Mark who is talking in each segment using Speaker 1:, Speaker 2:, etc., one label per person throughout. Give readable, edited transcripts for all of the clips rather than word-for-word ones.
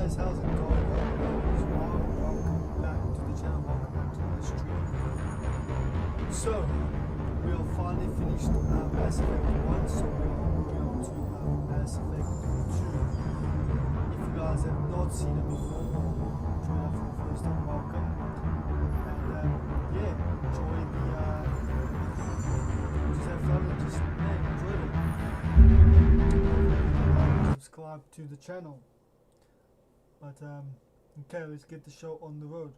Speaker 1: guys, how's it going? Welcome back to the channel, welcome back to the stream. So, we have finally finished Mass Effect 1, so we are moving on to Mass Effect 2. If you guys have not seen it before, join us for the first time, welcome. And yeah, enjoy the, just have fun and just, enjoy it. Subscribe to the channel. But okay, let's get the show on the road.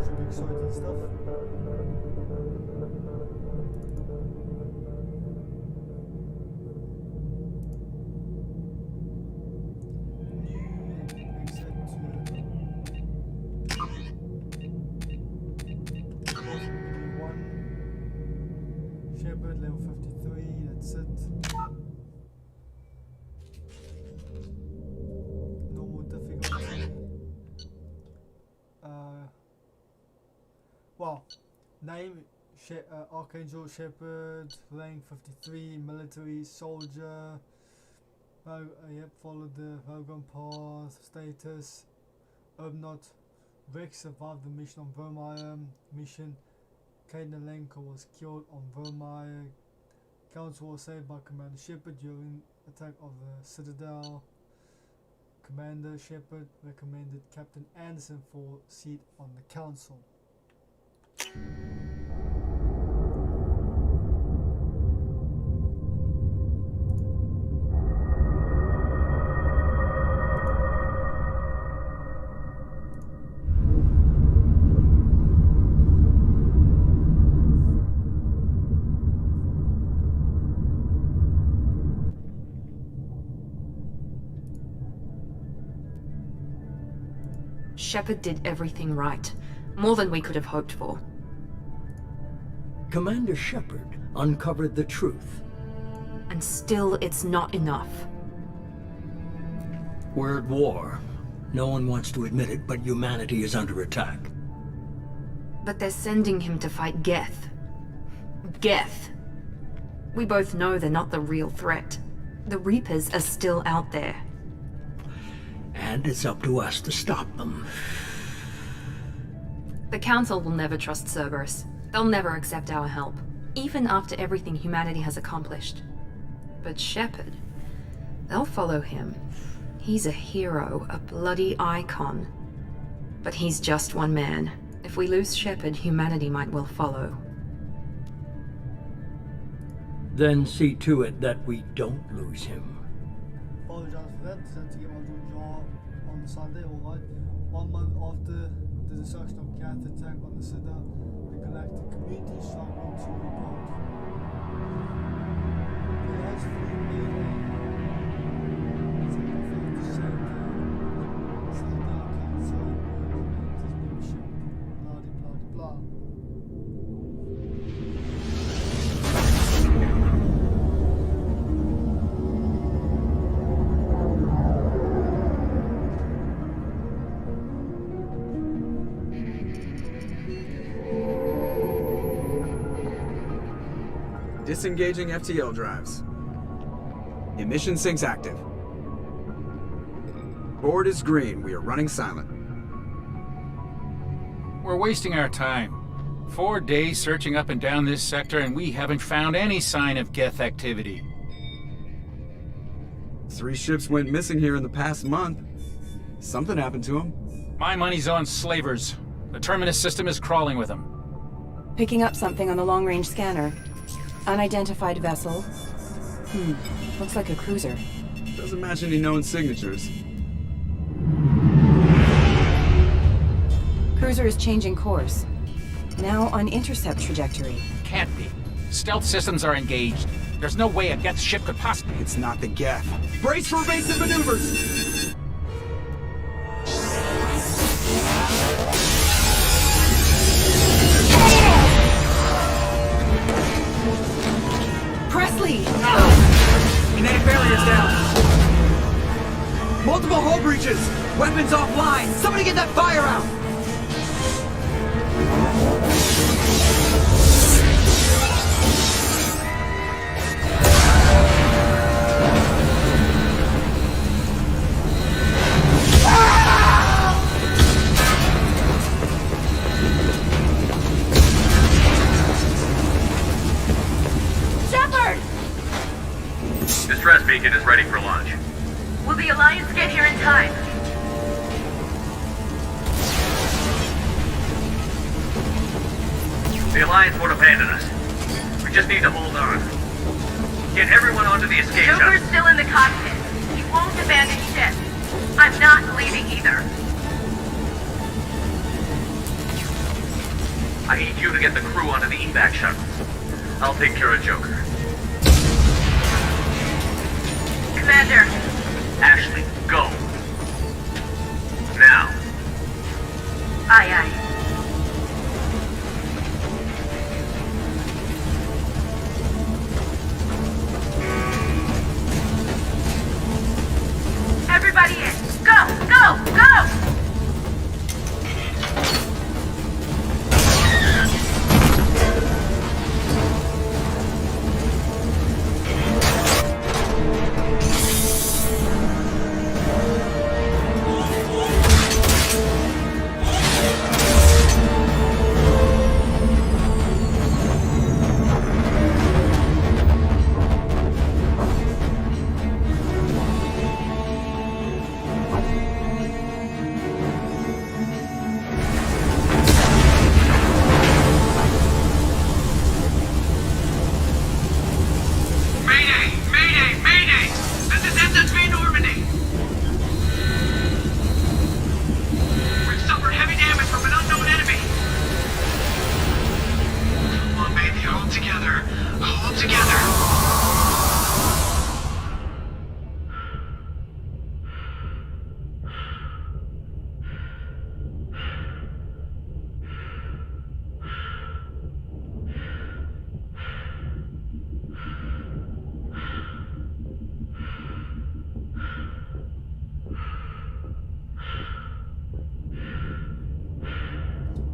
Speaker 1: Should be exciting stuff. Level 53, that's it. Normal difficulty. Wow. Name Archangel Shepard, rank 53, military soldier. Yep, followed the program path. Status. Not Rex survived the mission on Vermeer. Mission. Kadelenko was killed on Vermeer. Council was saved by Commander Shepard during attack of the Citadel. Commander Shepard recommended Captain Anderson for seat on the council.
Speaker 2: Shepard did everything right. More than we could have hoped for.
Speaker 3: Commander Shepard uncovered the truth.
Speaker 2: And still, it's not enough.
Speaker 3: We're at war. No one wants to admit it, but humanity is under attack.
Speaker 2: But they're sending him to fight Geth. Geth. We both know they're not the real threat. The Reapers are still out there.
Speaker 3: And it's up to us to stop them.
Speaker 2: The Council will never trust Cerberus. They'll never accept our help, even after everything humanity has accomplished. But Shepard, they'll follow him. He's a hero, a bloody icon. But he's just one man. If we lose Shepard, humanity might well follow.
Speaker 3: Then see to it that we don't lose him.
Speaker 1: Apologize for that, sent to get my jaw on Sunday, alright. 1 month after the destruction of Geth attack on the Citadel, the galactic community struggled to rebuild. The last few made it's an effort to save the Citadel Council and humanity's membership, blah blah blah.
Speaker 4: Disengaging FTL drives. Emission sinks active. Board is green. We are running silent.
Speaker 5: We're wasting our time. 4 days searching up and down this sector, and we haven't found any sign of Geth activity.
Speaker 4: 3 ships went missing here in the past month. Something happened to them.
Speaker 5: My money's on slavers. The Terminus system is crawling with them.
Speaker 6: Picking up something on the long-range scanner. Unidentified vessel. Looks like a cruiser.
Speaker 4: Doesn't match any known signatures.
Speaker 6: Cruiser is changing course. Now on intercept trajectory.
Speaker 5: Can't be. Stealth systems are engaged. There's no way a Geth ship could possibly...
Speaker 4: It's not the Geth. Brace for evasive maneuvers!
Speaker 6: Presley!
Speaker 4: Kinetic barriers down! Multiple hull breaches! Weapons offline! Somebody get that fire out!
Speaker 7: Distress beacon is ready for launch.
Speaker 8: Will the Alliance get here in time?
Speaker 7: The Alliance won't abandon us. We just need to hold on. Get everyone onto the escape
Speaker 8: Joker's
Speaker 7: shuttle.
Speaker 8: still in the cockpit. He won't abandon ship. I'm not leaving either.
Speaker 7: I need you to get the crew onto the evac shuttle. I'll take care of Joker.
Speaker 8: Commander,
Speaker 7: Ashley, go. Now.
Speaker 8: aye aye. Everybody in! Go! Go! Go!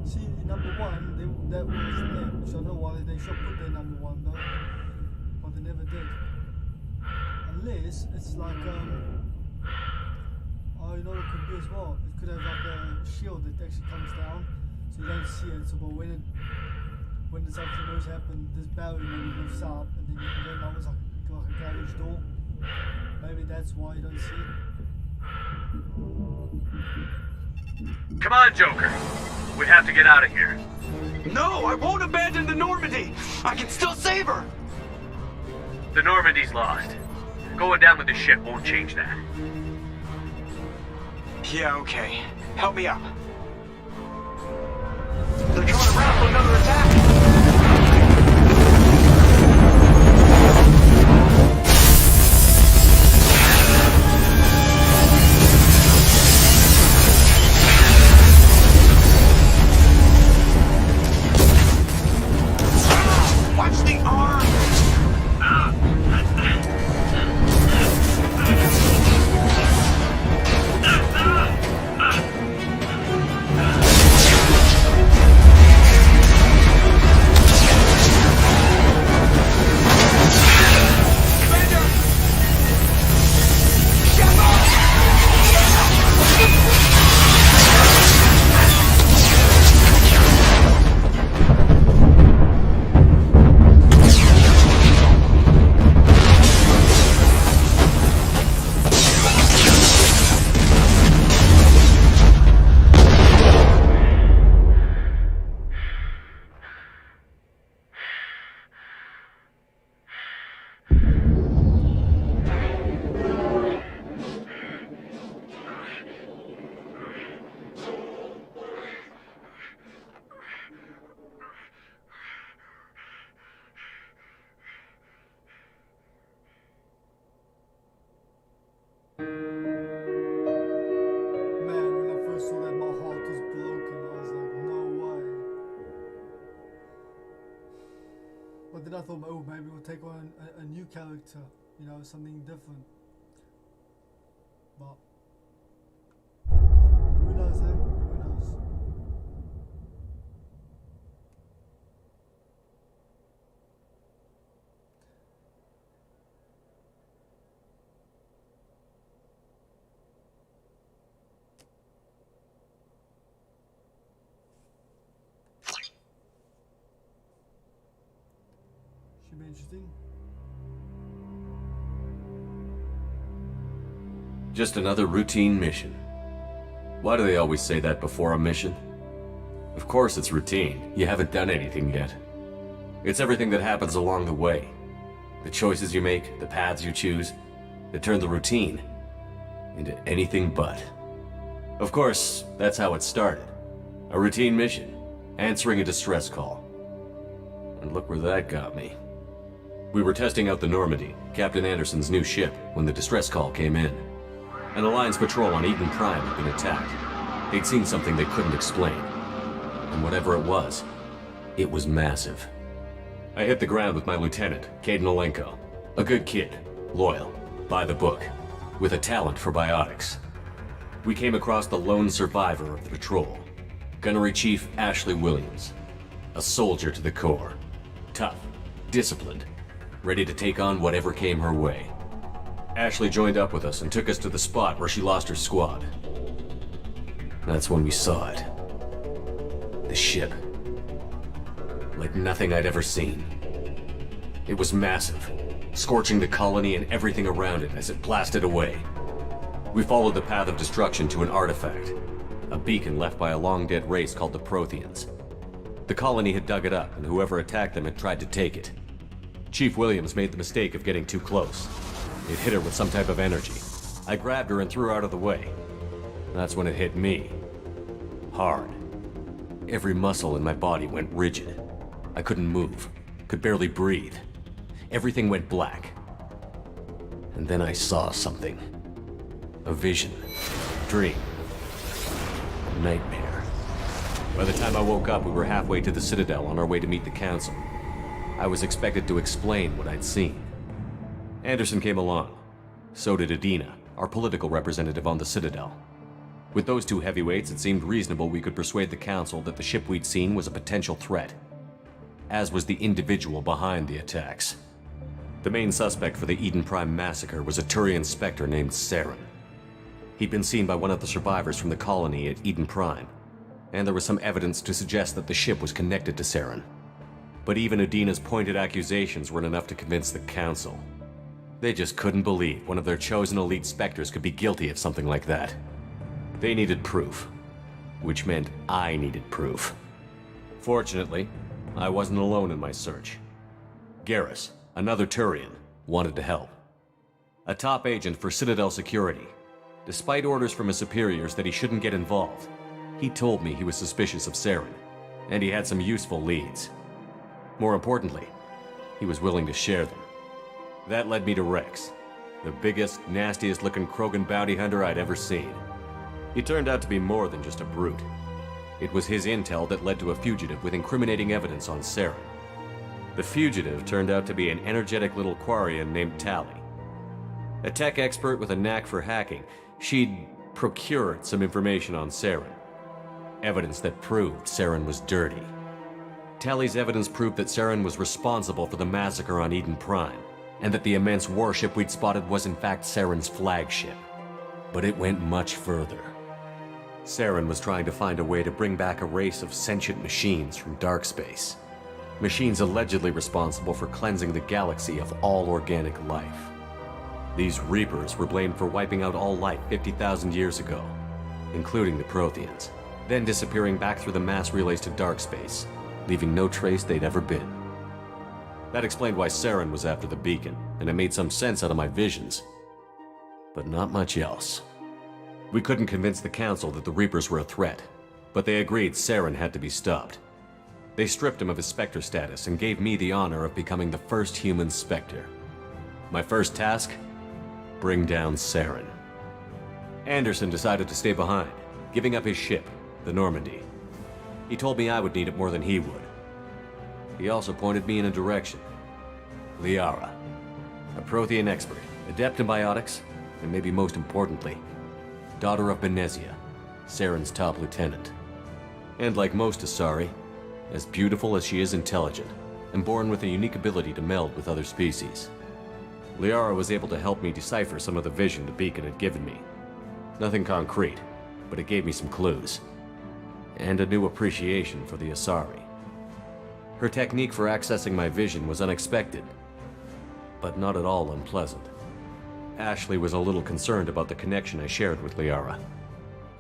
Speaker 1: See, number one, that was there, which I don't know why they should put their number one though, but they never did. Unless it's like, oh, you know what it could be as well? It could have like a shield that actually comes down, so you don't see it. So, but when this actually does happen, this barrier maybe lifts up, and then you can go down, it's like a garage door. Maybe that's why you don't see it.
Speaker 7: Come on, Joker. We have to get out of here.
Speaker 4: No, I won't abandon the Normandy! I can still save her!
Speaker 7: The Normandy's lost. Going down with the ship won't change that.
Speaker 4: Yeah, okay. Help me up. They're coming around for another attack! Watch the arm!
Speaker 1: But then I thought, oh, maybe we'll take on a new character, you know, something different. But who knows, eh? Who knows? Should be interesting.
Speaker 9: Just another routine mission. Why do they always say that before a mission? Of course it's routine. You haven't done anything yet. It's everything that happens along the way. The choices you make, the paths you choose, that turn the routine into anything but. Of course, that's how it started. A routine mission, answering a distress call. And look where that got me. We were testing out the Normandy, Captain Anderson's new ship, when the distress call came in. An Alliance patrol on Eden Prime had been attacked. They'd seen something they couldn't explain. And whatever it was massive. I hit the ground with my lieutenant, Caden Olenko. A good kid, loyal, by the book, with a talent for biotics. We came across the lone survivor of the patrol, Gunnery Chief Ashley Williams. A soldier to the core. Tough, disciplined, ready to take on whatever came her way. Ashley joined up with us and took us to the spot where she lost her squad. That's when we saw it. The ship. Like nothing I'd ever seen. It was massive, scorching the colony and everything around it as it blasted away. We followed the path of destruction to an artifact, a beacon left by a long-dead race called the Protheans. The colony had dug it up, and whoever attacked them had tried to take it. Chief Williams made the mistake of getting too close. It hit her with some type of energy. I grabbed her and threw her out of the way. That's when it hit me. Hard. Every muscle in my body went rigid. I couldn't move, could barely breathe. Everything went black. And then I saw something. A vision. Dream. A nightmare. By the time I woke up, we were halfway to the Citadel on our way to meet the Council. I was expected to explain what I'd seen. Anderson came along. So did Adina, our political representative on the Citadel. With those two heavyweights, it seemed reasonable we could persuade the Council that the ship we'd seen was a potential threat, as was the individual behind the attacks. The main suspect for the Eden Prime massacre was a Turian Spectre named Saren. He'd been seen by one of the survivors from the colony at Eden Prime, and there was some evidence to suggest that the ship was connected to Saren. But even Adina's pointed accusations weren't enough to convince the Council. They just couldn't believe one of their chosen elite Spectres could be guilty of something like that. They needed proof, which meant I needed proof. Fortunately, I wasn't alone in my search. Garrus, another Turian, wanted to help. A top agent for Citadel Security. Despite orders from his superiors that he shouldn't get involved, he told me he was suspicious of Saren, and he had some useful leads. More importantly, he was willing to share them. That led me to Rex, the biggest, nastiest-looking Krogan bounty hunter I'd ever seen. He turned out to be more than just a brute. It was his intel that led to a fugitive with incriminating evidence on Saren. The fugitive turned out to be an energetic little Quarian named Tally. A tech expert with a knack for hacking, she'd procured some information on Saren. Evidence that proved Saren was dirty. Tally's evidence proved that Saren was responsible for the massacre on Eden Prime, and that the immense warship we'd spotted was in fact Saren's flagship. But it went much further. Saren was trying to find a way to bring back a race of sentient machines from dark space. Machines allegedly responsible for cleansing the galaxy of all organic life. These Reapers were blamed for wiping out all life 50,000 years ago, including the Protheans, then disappearing back through the mass relays to dark space, leaving no trace they'd ever been. That explained why Saren was after the beacon, and it made some sense out of my visions. But not much else. We couldn't convince the Council that the Reapers were a threat, but they agreed Saren had to be stopped. They stripped him of his Spectre status and gave me the honor of becoming the first human Spectre. My first task? Bring down Saren. Anderson decided to stay behind, giving up his ship, the Normandy. He told me I would need it more than he would. He also pointed me in a direction. Liara, a Prothean expert, adept in biotics, and maybe most importantly, daughter of Benezia, Saren's top lieutenant. And like most Asari, as beautiful as she is intelligent, and born with a unique ability to meld with other species. Liara was able to help me decipher some of the vision the beacon had given me. Nothing concrete, but it gave me some clues. And a new appreciation for the Asari. Her technique for accessing my vision was unexpected, but not at all unpleasant. Ashley was a little concerned about the connection I shared with Liara.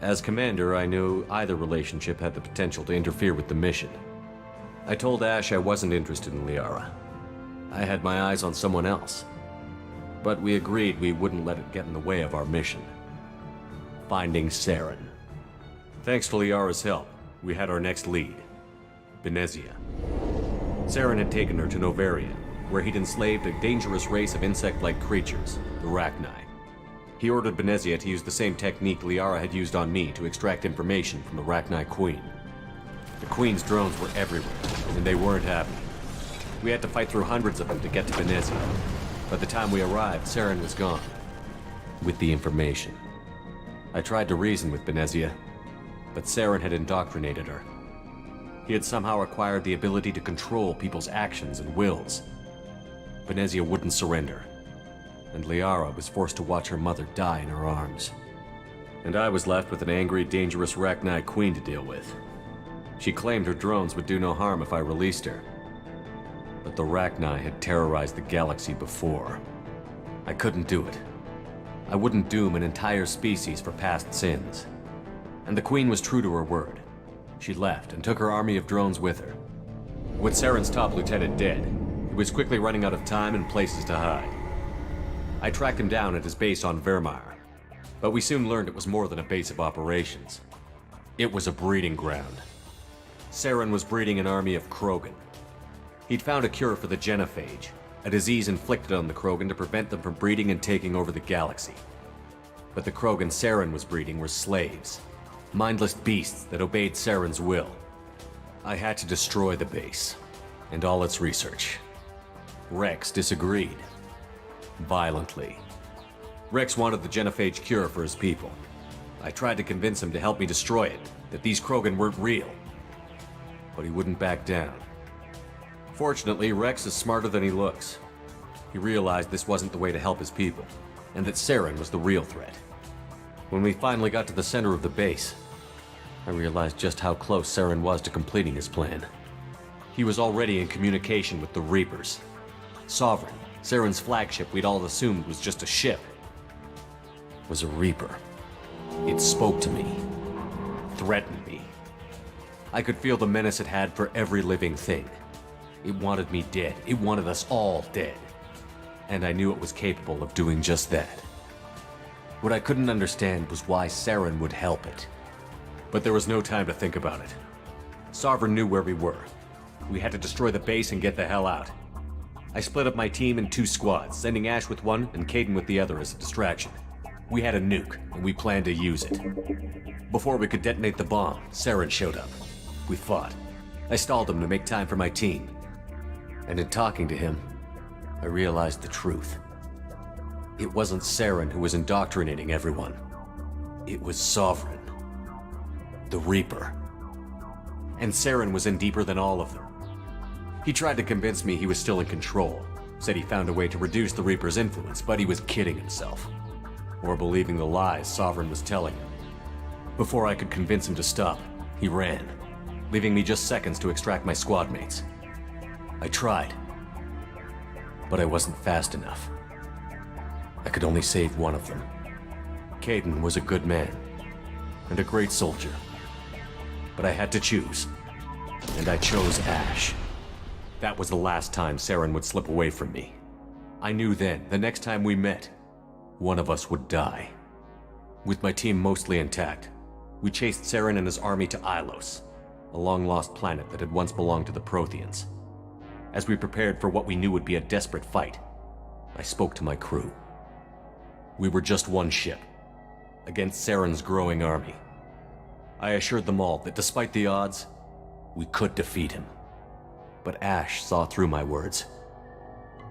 Speaker 9: As commander, I knew either relationship had the potential to interfere with the mission. I told Ash I wasn't interested in Liara. I had my eyes on someone else. But we agreed we wouldn't let it get in the way of our mission. Finding Saren. Thanks to Liara's help, we had our next lead. Benezia. Saren had taken her to Novaria, where he'd enslaved a dangerous race of insect-like creatures, the Rachni. He ordered Benezia to use the same technique Liara had used on me to extract information from the Rachni Queen. The Queen's drones were everywhere, and they weren't happy. We had to fight through hundreds of them to get to Benezia. By the time we arrived, Saren was gone. With the information. I tried to reason with Benezia, but Saren had indoctrinated her. He had somehow acquired the ability to control people's actions and wills. Benezia wouldn't surrender, and Liara was forced to watch her mother die in her arms. And I was left with an angry, dangerous Rachni Queen to deal with. She claimed her drones would do no harm if I released her. But the Rachni had terrorized the galaxy before. I couldn't do it. I wouldn't doom an entire species for past sins. And the Queen was true to her word. She left and took her army of drones with her. With Saren's top lieutenant dead, he was quickly running out of time and places to hide. I tracked him down at his base on Vermeer, but we soon learned it was more than a base of operations. It was a breeding ground. Saren was breeding an army of Krogan. He'd found a cure for the genophage, a disease inflicted on the Krogan to prevent them from breeding and taking over the galaxy. But the Krogan Saren was breeding were slaves, mindless beasts that obeyed Saren's will. I had to destroy the base, and all its research. Rex disagreed. Violently. Rex wanted the genophage cure for his people. I tried to convince him to help me destroy it, that these Krogan weren't real. But he wouldn't back down. Fortunately, Rex is smarter than he looks. He realized this wasn't the way to help his people, and that Saren was the real threat. When we finally got to the center of the base, I realized just how close Saren was to completing his plan. He was already in communication with the Reapers. Sovereign, Saren's flagship we'd all assumed was just a ship, was a Reaper. It spoke to me, threatened me. I could feel the menace it had for every living thing. It wanted me dead. It wanted us all dead. And I knew it was capable of doing just that. What I couldn't understand was why Saren would help it. But there was no time to think about it. Sovereign knew where we were. We had to destroy the base and get the hell out. I split up my team in 2 squads, sending Ash with one and Kaidan with the other as a distraction. We had a nuke, and we planned to use it. Before we could detonate the bomb, Saren showed up. We fought. I stalled him to make time for my team. And in talking to him, I realized the truth. It wasn't Saren who was indoctrinating everyone. It was Sovereign. The Reaper. And Saren was in deeper than all of them. He tried to convince me he was still in control, said he found a way to reduce the Reaper's influence, but he was kidding himself. Or believing the lies Sovereign was telling him. Before I could convince him to stop, he ran, leaving me just seconds to extract my squad mates. I tried, but I wasn't fast enough. I could only save one of them. Kaidan was a good man, and a great soldier. But I had to choose, and I chose Ash. That was the last time Saren would slip away from me. I knew then, the next time we met, one of us would die. With my team mostly intact, we chased Saren and his army to Ilos, a long-lost planet that had once belonged to the Protheans. As we prepared for what we knew would be a desperate fight, I spoke to my crew. We were just one ship, against Saren's growing army. I assured them all that despite the odds, we could defeat him. But Ash saw through my words.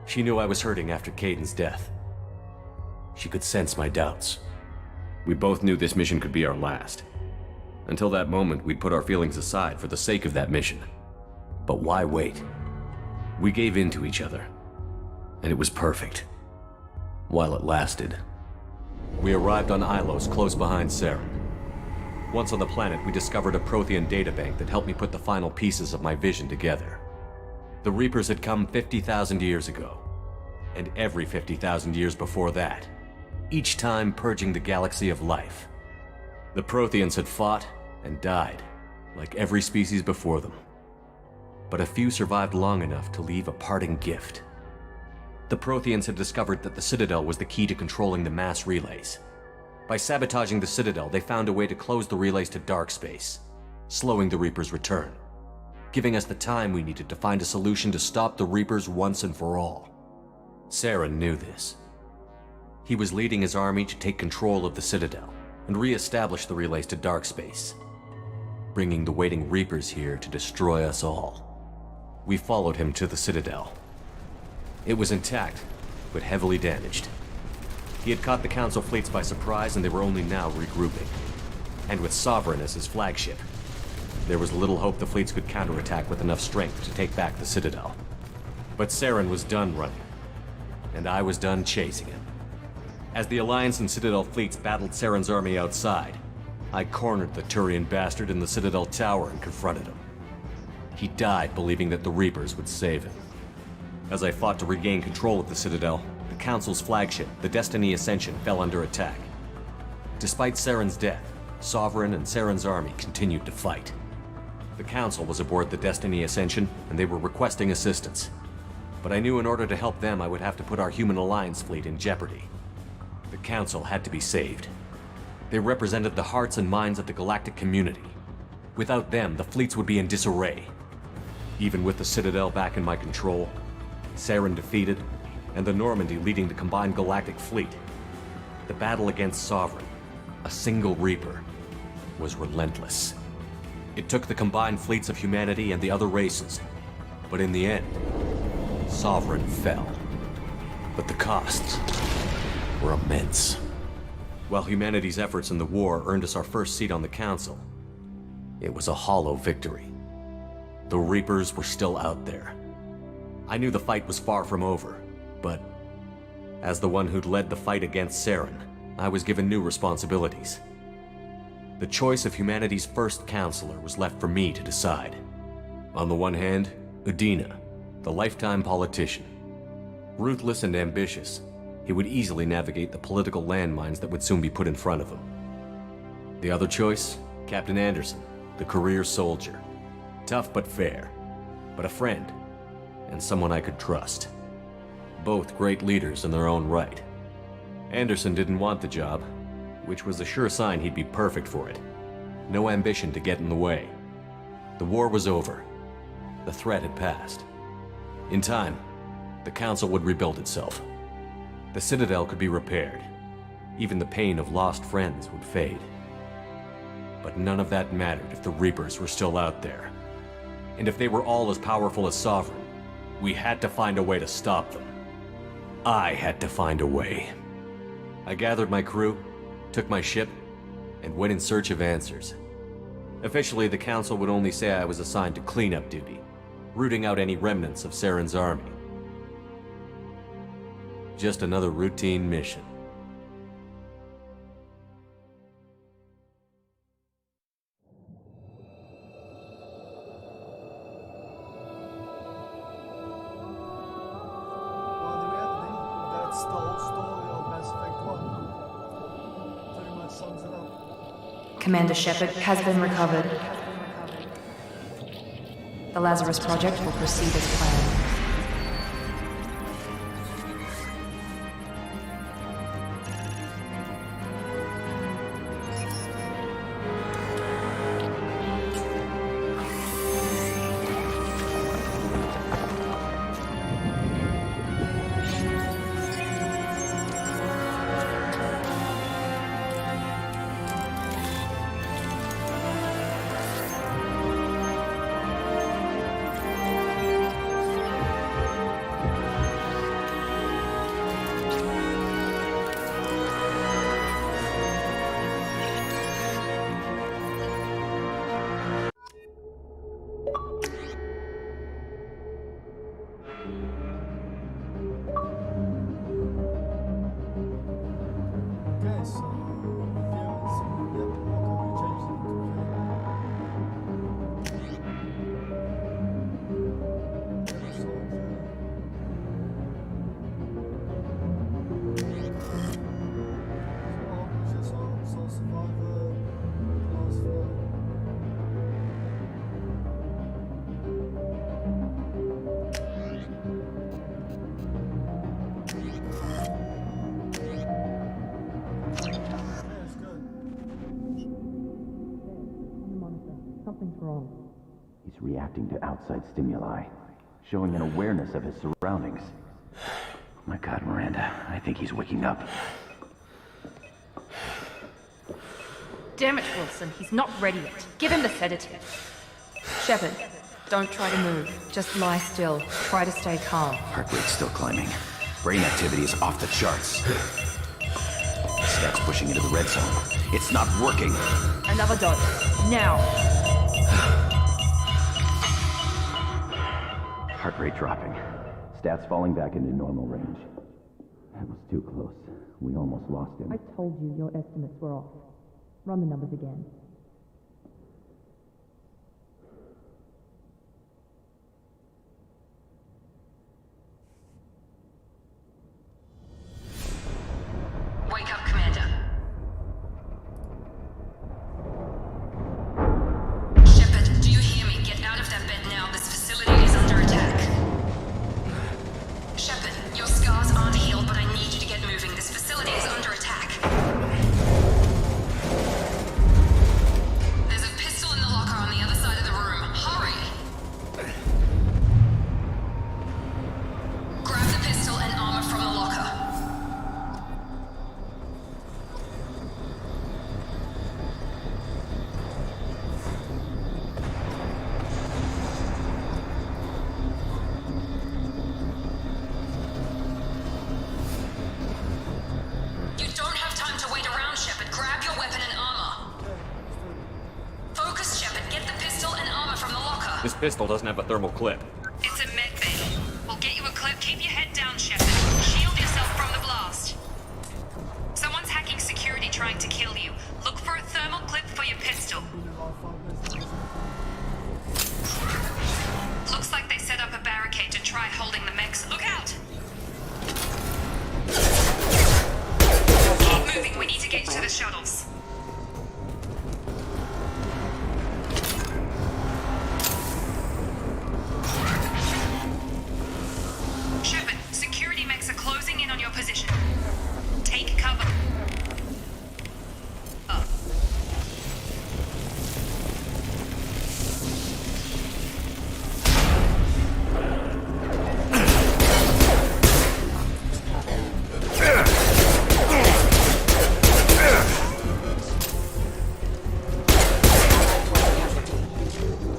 Speaker 9: She knew I was hurting after Kaidan's death. She could sense my doubts. We both knew this mission could be our last. Until that moment, we'd put our feelings aside for the sake of that mission. But why wait? We gave in to each other, and it was perfect. While it lasted. We arrived on Ilos, close behind Saren. Once on the planet, we discovered a Prothean databank that helped me put the final pieces of my vision together. The Reapers had come 50,000 years ago, and every 50,000 years before that, each time purging the galaxy of life. The Protheans had fought and died, like every species before them. But a few survived long enough to leave a parting gift. The Protheans had discovered that the Citadel was the key to controlling the mass relays. By sabotaging the Citadel, they found a way to close the relays to dark space, slowing the Reapers' return, giving us the time we needed to find a solution to stop the Reapers once and for all. Saren knew this. He was leading his army to take control of the Citadel and re-establish the relays to dark space, bringing the waiting Reapers here to destroy us all. We followed him to the Citadel. It was intact, but heavily damaged. He had caught the Council fleets by surprise, and they were only now regrouping. And with Sovereign as his flagship, there was little hope the fleets could counterattack with enough strength to take back the Citadel. But Saren was done running, and I was done chasing him. As the Alliance and Citadel fleets battled Saren's army outside, I cornered the Turian bastard in the Citadel tower and confronted him. He died believing that the Reapers would save him. As I fought to regain control of the Citadel, the Council's flagship, the Destiny Ascension, fell under attack. Despite Saren's death, Sovereign and Saren's army continued to fight. The Council was aboard the Destiny Ascension, and they were requesting assistance. But I knew in order to help them, I would have to put our Human Alliance fleet in jeopardy. The Council had to be saved. They represented the hearts and minds of the galactic community. Without them, the fleets would be in disarray. Even with the Citadel back in my control, Saren defeated, and the Normandy leading the combined galactic fleet, the battle against Sovereign, a single Reaper, was relentless. It took the combined fleets of humanity and the other races, but in the end, Sovereign fell. But the costs were immense. While humanity's efforts in the war earned us our first seat on the Council, it was a hollow victory. The Reapers were still out there. I knew the fight was far from over, but as the one who'd led the fight against Saren, I was given new responsibilities. The choice of humanity's first counselor was left for me to decide. On the one hand, Udina, the lifetime politician. Ruthless and ambitious, he would easily navigate the political landmines that would soon be put in front of him. The other choice, Captain Anderson, the career soldier. Tough but fair, but a friend, and someone I could trust. Both great leaders in their own right. Anderson didn't want the job, which was a sure sign he'd be perfect for it. No ambition to get in the way. The war was over. The threat had passed. In time, the Council would rebuild itself. The Citadel could be repaired. Even the pain of lost friends would fade. But none of that mattered if the Reapers were still out there. And if they were all as powerful as Sovereign, we had to find a way to stop them. I had to find a way. I gathered my crew, took my ship, and went in search of answers. Officially, the Council would only say I was assigned to cleanup duty, rooting out any remnants of Saren's army. Just another routine mission.
Speaker 1: That's the whole story of Mass Effect 1. Pretty much sums it up.
Speaker 2: Commander Shepard has been recovered. The Lazarus Project will proceed as planned.
Speaker 1: Okay, so here's yep, okay, we changed it to
Speaker 10: Something's wrong.
Speaker 11: He's reacting to outside stimuli, showing an awareness of his surroundings. Oh my God, Miranda, I think he's waking up.
Speaker 10: Damn it, Wilson, he's not ready yet. Give him the sedative. Shepard, don't try to move. Just lie still. Try to stay calm.
Speaker 11: Heart rate's still climbing. Brain activity is off the charts. Stats pushing into the red zone. It's not working.
Speaker 10: Another dose. Now.
Speaker 11: Heart rate dropping. Stats falling back into normal range. That was too close. We almost lost him.
Speaker 10: I told you your estimates were off. Run the numbers again.
Speaker 2: Wake up, Commander. Shepard, do you hear me? Get out of that bed now. This facility is under attack. Shepard, your scars aren't healed, but I need you to get moving. This facility is under attack. There's a pistol in the locker on the other side of the room. Hurry! Grab the pistol and armor from the locker. You don't have time to wait around, Shepard. Grab your weapon and armor. Focus, Shepard. Get the pistol and armor from the locker.
Speaker 9: This pistol doesn't have a thermal clip.
Speaker 2: It's a med bay. We'll get you a clip. Keep your head down, Shepard. Shield yourself from the blast. Someone's hacking security trying to kill you. Look for a thermal clip for your pistol. Looks like they set up a barricade to try holding the mechs. Look out! Keep moving. We need to get to the shuttles. Shepard, security mechs are closing in on your position. Take cover.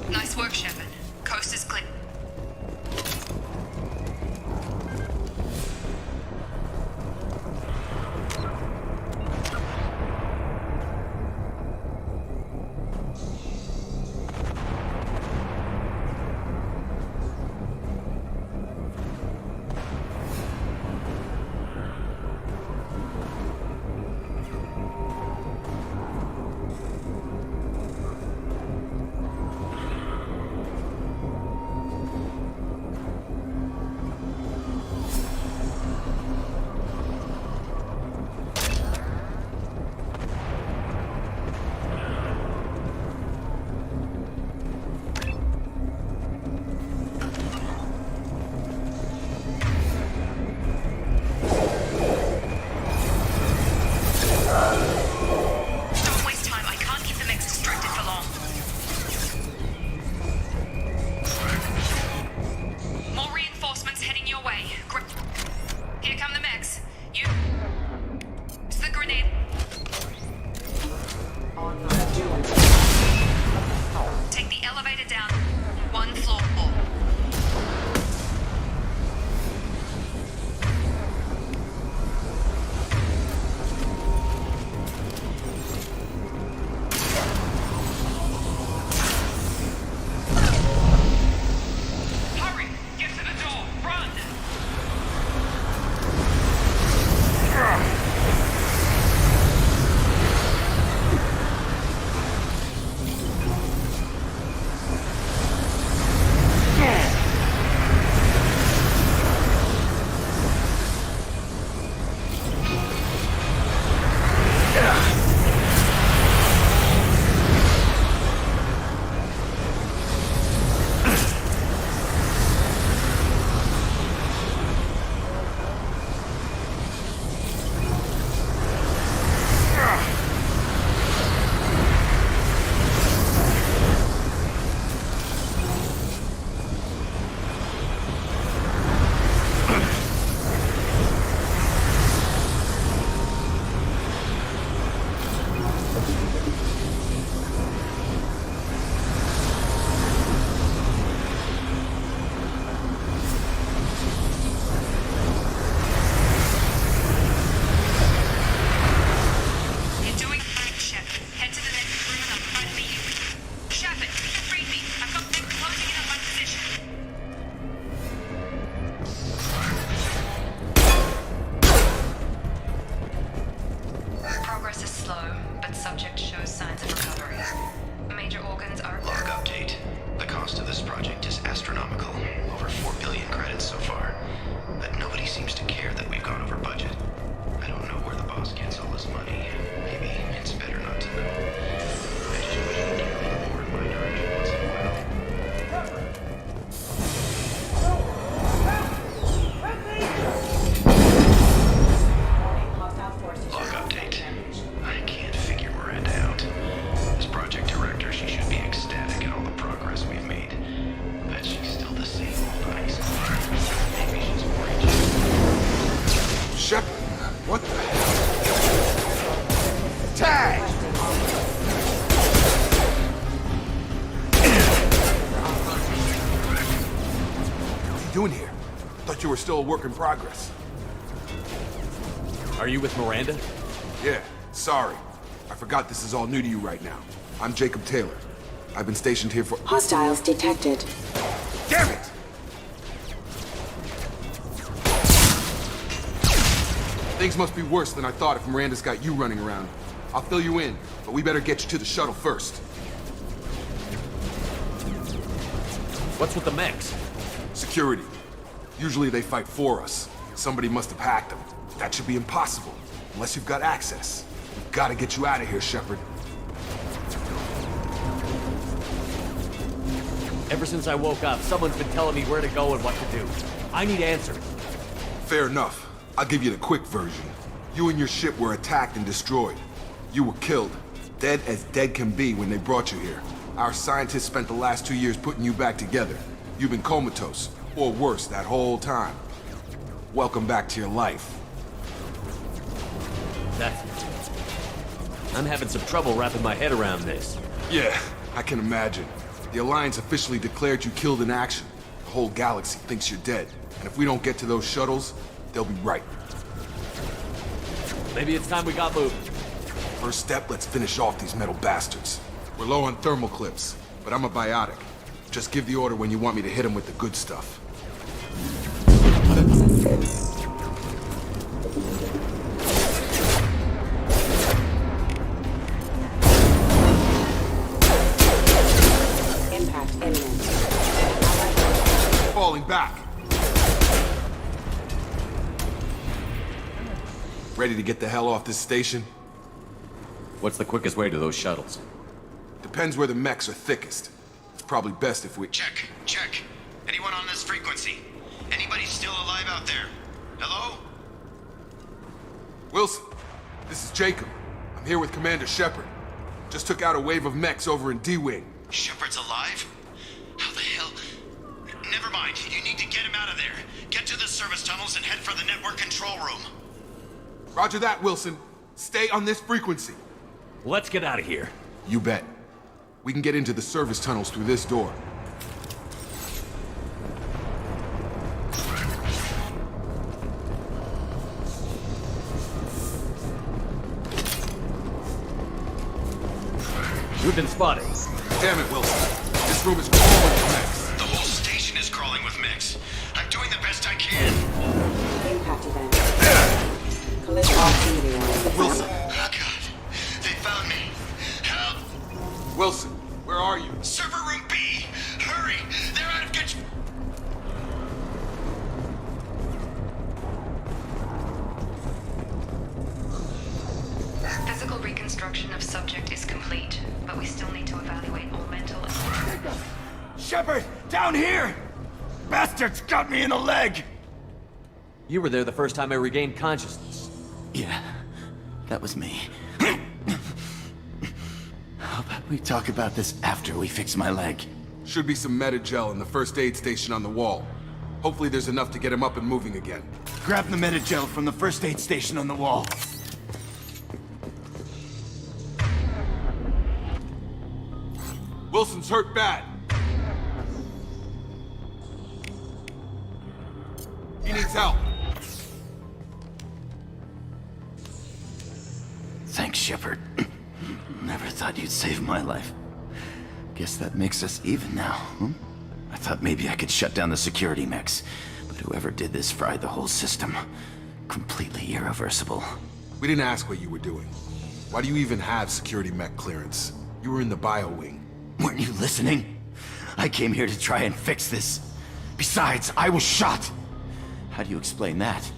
Speaker 2: Nice work, Shepard. Coast is clear.
Speaker 12: Shepard, what the hell? Tag! What are you doing here? Thought you were still a work in progress.
Speaker 9: Are you with Miranda?
Speaker 12: Yeah, sorry. I forgot this is all new to you right now. I'm Jacob Taylor. I've been stationed here for—
Speaker 6: Hostiles detected.
Speaker 12: Damn it! Things must be worse than I thought if Miranda's got you running around. I'll fill you in, but we better get you to the shuttle first.
Speaker 9: What's with the mechs?
Speaker 12: Security. Usually they fight for us. Somebody must have hacked them. That should be impossible, unless you've got access. We've got to get you out of here, Shepard.
Speaker 9: Ever since I woke up, someone's been telling me where to go and what to do. I need answers.
Speaker 12: Fair enough. I'll give you the quick version. You and your ship were attacked and destroyed. You were killed. Dead as dead can be when they brought you here. Our scientists spent the last 2 years putting you back together. You've been comatose, or worse, that whole time. Welcome back to your life.
Speaker 9: I'm having some trouble wrapping my head around this.
Speaker 12: Yeah, I can imagine. The Alliance officially declared you killed in action. The whole galaxy thinks you're dead. And if we don't get to those shuttles, they'll be right.
Speaker 9: Maybe it's time we got moving.
Speaker 12: First step, let's finish off these metal bastards. We're low on thermal clips, but I'm a biotic. Just give the order when you want me to hit them with the good stuff.
Speaker 6: Impact imminent.
Speaker 12: Falling back. Ready to get the hell off this station?
Speaker 9: What's the quickest way to those shuttles?
Speaker 12: Depends where the mechs are thickest. It's probably best if we—
Speaker 13: Check. Anyone on this frequency? Anybody still alive out there? Hello?
Speaker 12: Wilson, this is Jacob. I'm here with Commander Shepard. Just took out a wave of mechs over in D-Wing.
Speaker 13: Shepard's alive? How the hell? Never mind. You need to get him out of there. Get to the service tunnels and head for the network control room.
Speaker 12: Roger that, Wilson. Stay on this frequency.
Speaker 9: Let's get out of here.
Speaker 12: You bet. We can get into the service tunnels through this door.
Speaker 9: We've been spotted.
Speaker 12: Damn it, Wilson. This room is crawling with mechs.
Speaker 13: The whole station is crawling with mechs. I'm doing the best I can.
Speaker 6: Impact event. Collision activity on.
Speaker 12: Wilson.
Speaker 13: Oh, God. They found me. Help!
Speaker 12: Wilson, where are you?
Speaker 13: Server room B! Hurry! They're out of control!
Speaker 2: Physical reconstruction of subject is complete, but we still need to evaluate all mental and...
Speaker 13: Shepard! Down here! Bastards got me in the leg!
Speaker 9: You were there the first time I regained consciousness.
Speaker 11: Yeah, that was me. How about we talk about this after we fix my leg?
Speaker 12: Should be some meta-gel in the first aid station on the wall. Hopefully there's enough to get him up and moving again.
Speaker 13: Grab the meta-gel from the first aid station on the wall.
Speaker 12: Wilson's hurt bad. He needs help.
Speaker 11: Thanks, Shepard. Never thought you'd save my life. Guess that makes us even now, huh? I thought maybe I could shut down the security mechs, but whoever did this fried the whole system. Completely irreversible.
Speaker 12: We didn't ask what you were doing. Why do you even have security mech clearance? You were in the bio wing.
Speaker 11: Weren't you listening? I came here to try and fix this. Besides, I was shot. How do you explain that?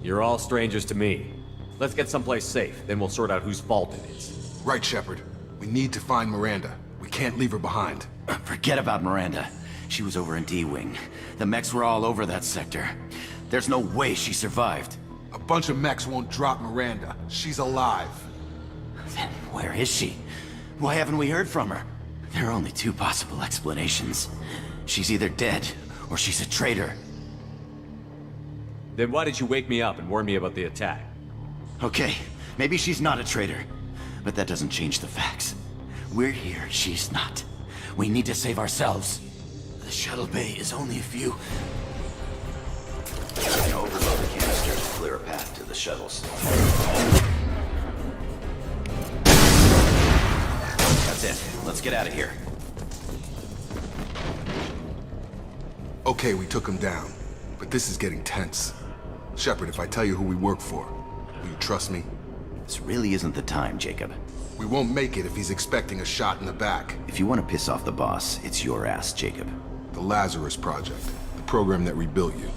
Speaker 9: You're all strangers to me. Let's get someplace safe, then we'll sort out whose fault it is.
Speaker 12: Right, Shepard. We need to find Miranda. We can't leave her behind.
Speaker 11: Forget about Miranda. She was over in D-Wing. The mechs were all over that sector. There's no way she survived.
Speaker 12: A bunch of mechs won't drop Miranda. She's alive.
Speaker 11: Then where is she? Why haven't we heard from her? There are only two possible explanations. She's either dead, or she's a traitor.
Speaker 9: Then why did you wake me up and warn me about the attack?
Speaker 11: Okay, maybe she's not a traitor, but that doesn't change the facts. We're here, she's not. We need to save ourselves. The shuttle bay is only a few... Overload the canister to clear a path to the shuttles. That's it. Let's get out of here.
Speaker 12: Okay, we took him down, but this is getting tense. Shepard, if I tell you who we work for, will you trust me?
Speaker 11: This really isn't the time, Jacob.
Speaker 12: We won't make it if he's expecting a shot in the back.
Speaker 11: If you want to piss off the boss, it's your ass, Jacob.
Speaker 12: The Lazarus Project, the program that rebuilt you.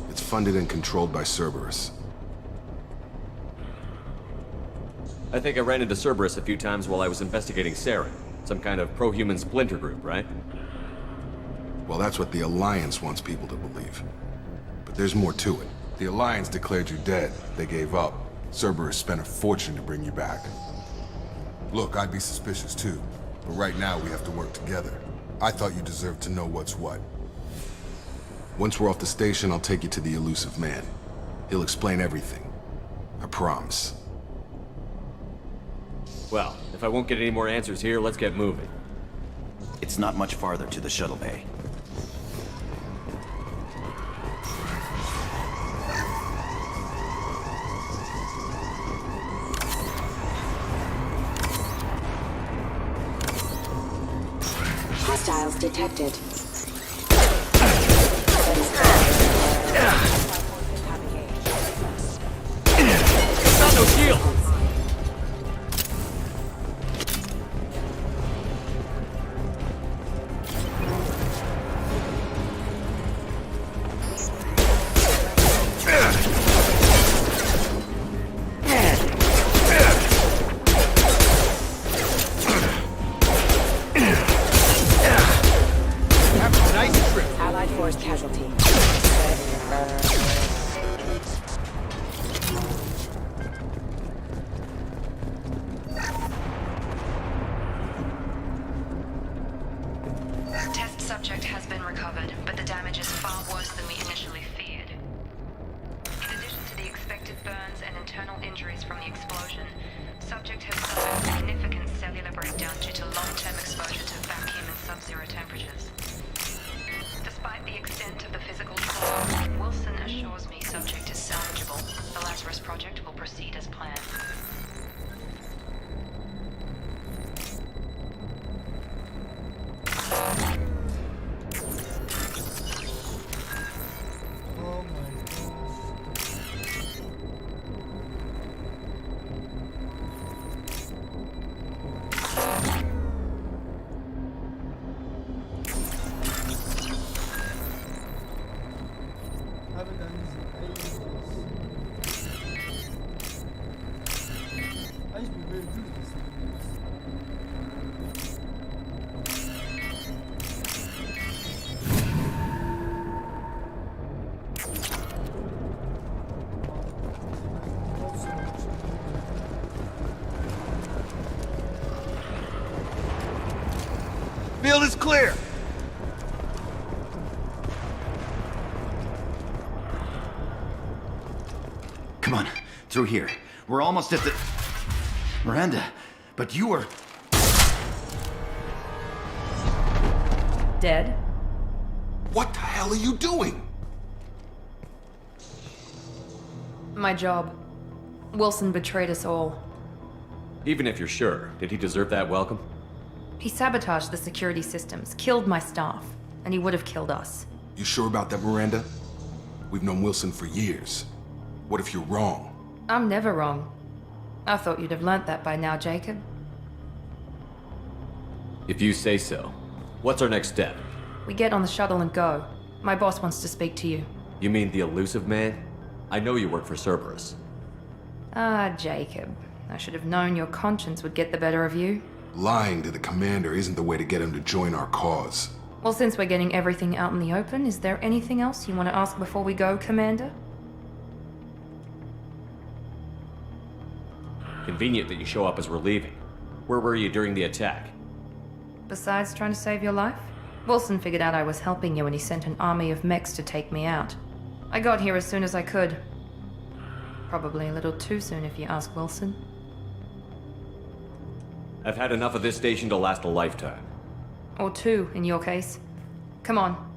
Speaker 12: It's funded and controlled by Cerberus.
Speaker 9: I think I ran into Cerberus a few times while I was investigating Saren. Some kind of pro-human splinter group, right?
Speaker 12: Well, that's what the Alliance wants people to believe. But there's more to it. The Alliance declared you dead. They gave up. Cerberus spent a fortune to bring you back. Look, I'd be suspicious too. But right now, we have to work together. I thought you deserved to know what's what. Once we're off the station, I'll take you to the elusive man. He'll explain everything. I promise.
Speaker 9: Well, if I won't get any more answers here, let's get moving.
Speaker 11: It's not much farther to the shuttle bay.
Speaker 14: Hostiles detected.
Speaker 9: Got no shield!
Speaker 14: Allied force casualty.
Speaker 2: Test subject has been recovered, but the damage is far worse than we initially feared. In addition to the expected burns and internal injuries from the explosion, subject has suffered significant cellular breakdown due to long-term exposure to vacuum and sub-zero temperatures. Despite the extent of the physical trauma, Wilson assures me subject is salvageable. The Lazarus Project will proceed as planned.
Speaker 1: Oh my gosh. I haven't done this in ages. I used to be very good at this thing.
Speaker 12: Field is clear!
Speaker 11: Come on, through here. We're almost at the... Miranda, but you were...
Speaker 10: Dead?
Speaker 12: What the hell are you doing?
Speaker 10: My job. Wilson betrayed us all.
Speaker 9: Even if you're sure, did he deserve that welcome?
Speaker 10: He sabotaged the security systems, killed my staff, and he would have killed us.
Speaker 12: You sure about that, Miranda? We've known Wilson for years. What if you're wrong?
Speaker 10: I'm never wrong. I thought you'd have learnt that by now, Jacob.
Speaker 9: If you say so. What's our next step?
Speaker 10: We get on the shuttle and go. My boss wants to speak to you.
Speaker 9: You mean the elusive man? I know you work for Cerberus.
Speaker 10: Ah, Jacob. I should have known your conscience would get the better of you.
Speaker 12: Lying to the commander isn't the way to get him to join our cause.
Speaker 10: Well, since we're getting everything out in the open, is there anything else you want to ask before we go, Commander?
Speaker 9: Convenient that you show up as we're leaving. Where were you during the attack?
Speaker 10: Besides trying to save your life? Wilson figured out I was helping you when he sent an army of mechs to take me out. I got here as soon as I could. Probably a little too soon if you ask Wilson.
Speaker 9: I've had enough of this station to last a lifetime.
Speaker 10: Or two, in your case. Come on.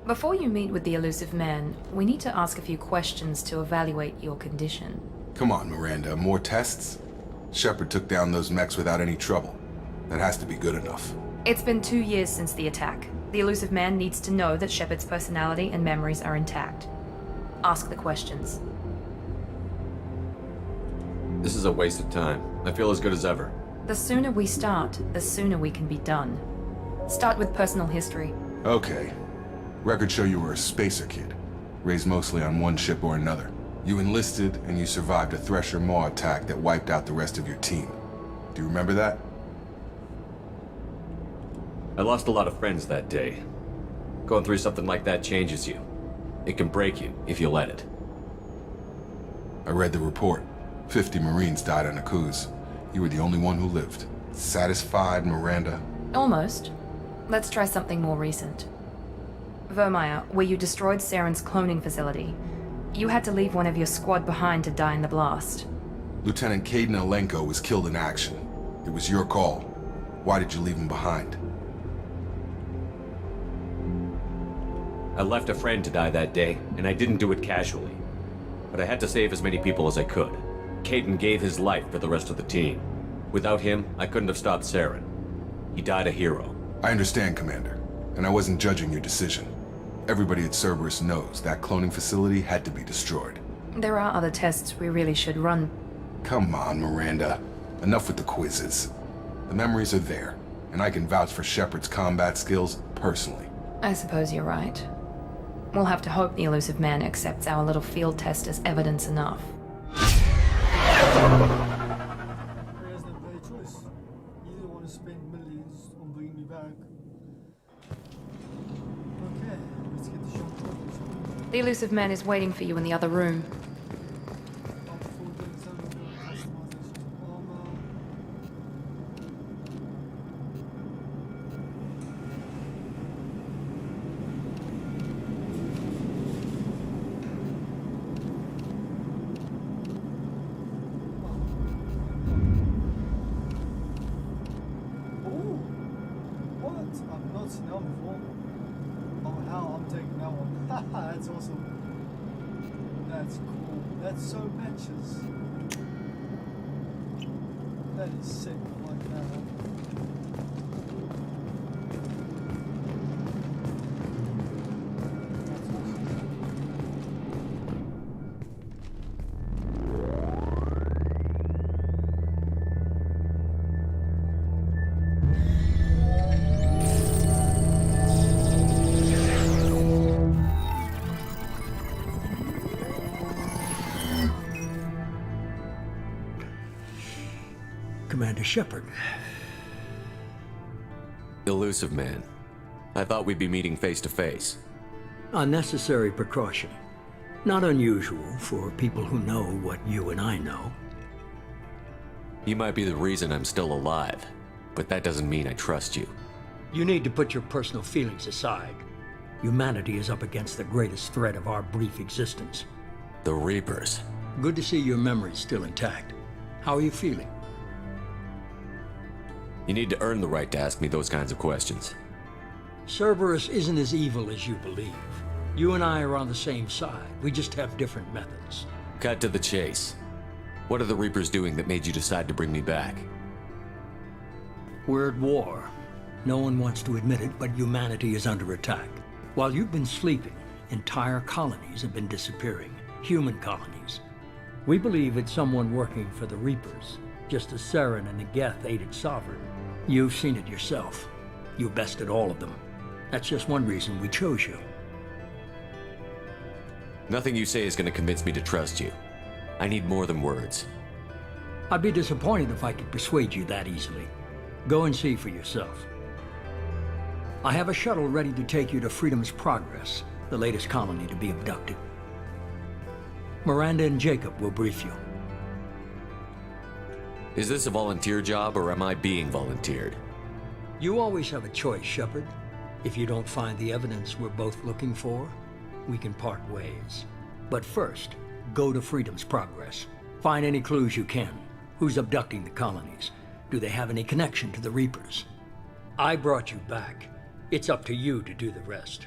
Speaker 10: Before you meet with the elusive man, we need to ask a few questions to evaluate your condition.
Speaker 12: Come on, Miranda, more tests? Shepard took down those mechs without any trouble. That has to be good enough.
Speaker 10: It's been 2 years since the attack. The elusive man needs to know that Shepard's personality and memories are intact. Ask the questions.
Speaker 9: This is a waste of time. I feel as good as ever.
Speaker 10: The sooner we start, the sooner we can be done. Start with personal history.
Speaker 12: Okay. Records show you were a spacer kid, raised mostly on one ship or another. You enlisted, and you survived a Thresher Maw attack that wiped out the rest of your team. Do you remember that?
Speaker 9: I lost a lot of friends that day. Going through something like that changes you. It can break you, if you let it.
Speaker 12: I read the report. 50 Marines died on a cruise. You were the only one who lived. Satisfied, Miranda?
Speaker 10: Almost. Let's try something more recent. Vermeer, where you destroyed Saren's cloning facility. You had to leave one of your squad behind to die in the blast.
Speaker 12: Lieutenant Caden Alenko was killed in action. It was your call. Why did you leave him behind?
Speaker 9: I left a friend to die that day, and I didn't do it casually. But I had to save as many people as I could. Caden gave his life for the rest of the team. Without him, I couldn't have stopped Saren. He died a hero.
Speaker 12: I understand, Commander, and I wasn't judging your decision. Everybody at Cerberus knows that cloning facility had to be destroyed.
Speaker 10: There are other tests we really should run.
Speaker 12: Come on, Miranda. Enough with the quizzes. The memories are there, and I can vouch for Shepard's combat skills personally.
Speaker 10: I suppose you're right. We'll have to hope the elusive man accepts our little field test as evidence enough.
Speaker 1: He has no better choice. You don't want to spend millions on bringing me back. Okay, let's get the shot.
Speaker 10: The elusive man is waiting for you in the other room.
Speaker 1: That's awesome. That's cool. That's so matches. That is sick. I like that.
Speaker 3: Commander Shepard.
Speaker 9: Elusive man. I thought we'd be meeting face to face.
Speaker 3: Unnecessary precaution. Not unusual for people who know what you and I know.
Speaker 9: You might be the reason I'm still alive, but that doesn't mean I trust you.
Speaker 3: You need to put your personal feelings aside. Humanity is up against the greatest threat of our brief existence.
Speaker 9: The Reapers.
Speaker 3: Good to see your memories still intact. How are you feeling?
Speaker 9: You need to earn the right to ask me those kinds of questions.
Speaker 3: Cerberus isn't as evil as you believe. You and I are on the same side. We just have different methods.
Speaker 9: Cut to the chase. What are the Reapers doing that made you decide to bring me back?
Speaker 3: We're at war. No one wants to admit it, but humanity is under attack. While you've been sleeping, entire colonies have been disappearing. Human colonies. We believe it's someone working for the Reapers, just as Saren and the Geth aided Sovereign. You've seen it yourself. You bested all of them. That's just one reason we chose you.
Speaker 9: Nothing you say is going to convince me to trust you. I need more than words.
Speaker 3: I'd be disappointed if I could persuade you that easily. Go and see for yourself. I have a shuttle ready to take you to Freedom's Progress, the latest colony to be abducted. Miranda and Jacob will brief you.
Speaker 9: Is this a volunteer job, or am I being volunteered?
Speaker 3: You always have a choice, Shepard. If you don't find the evidence we're both looking for, we can part ways. But first, go to Freedom's Progress. Find any clues you can. Who's abducting the colonies? Do they have any connection to the Reapers? I brought you back. It's up to you to do the rest.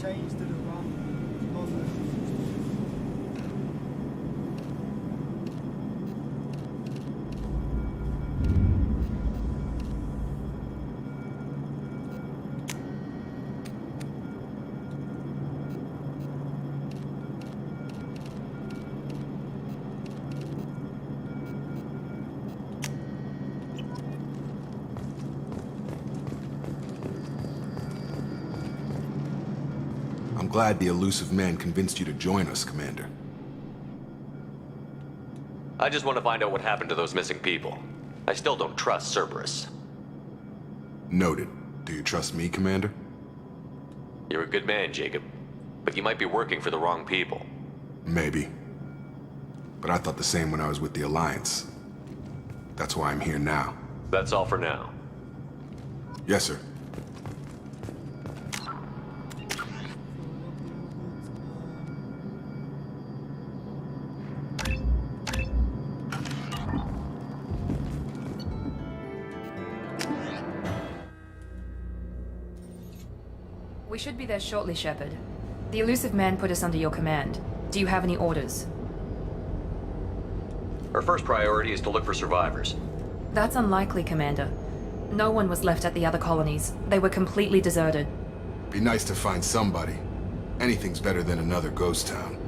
Speaker 1: Changed it around.
Speaker 12: I'm glad the elusive man convinced you to join us, Commander.
Speaker 9: I just want to find out what happened to those missing people. I still don't trust Cerberus.
Speaker 12: Noted. Do you trust me, Commander?
Speaker 9: You're a good man, Jacob. But you might be working for the wrong people.
Speaker 12: Maybe. But I thought the same when I was with the Alliance. That's why I'm here now.
Speaker 9: That's all for now.
Speaker 12: Yes, sir.
Speaker 10: We should be there shortly, Shepard. The elusive man put us under your command. Do you have any orders?
Speaker 9: Our first priority is to look for survivors.
Speaker 10: That's unlikely, Commander. No one was left at the other colonies. They were completely deserted.
Speaker 12: Be nice to find somebody. Anything's better than another ghost town.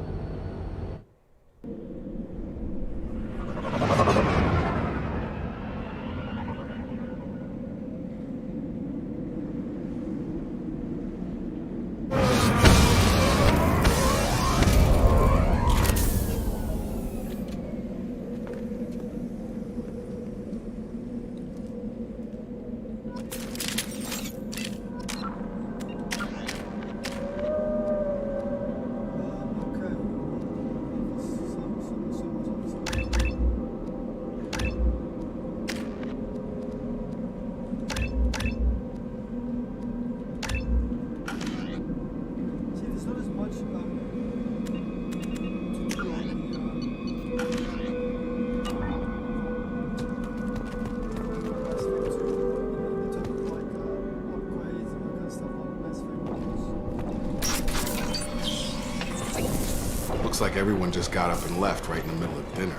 Speaker 12: Looks like everyone just got up and left right in the middle of dinner.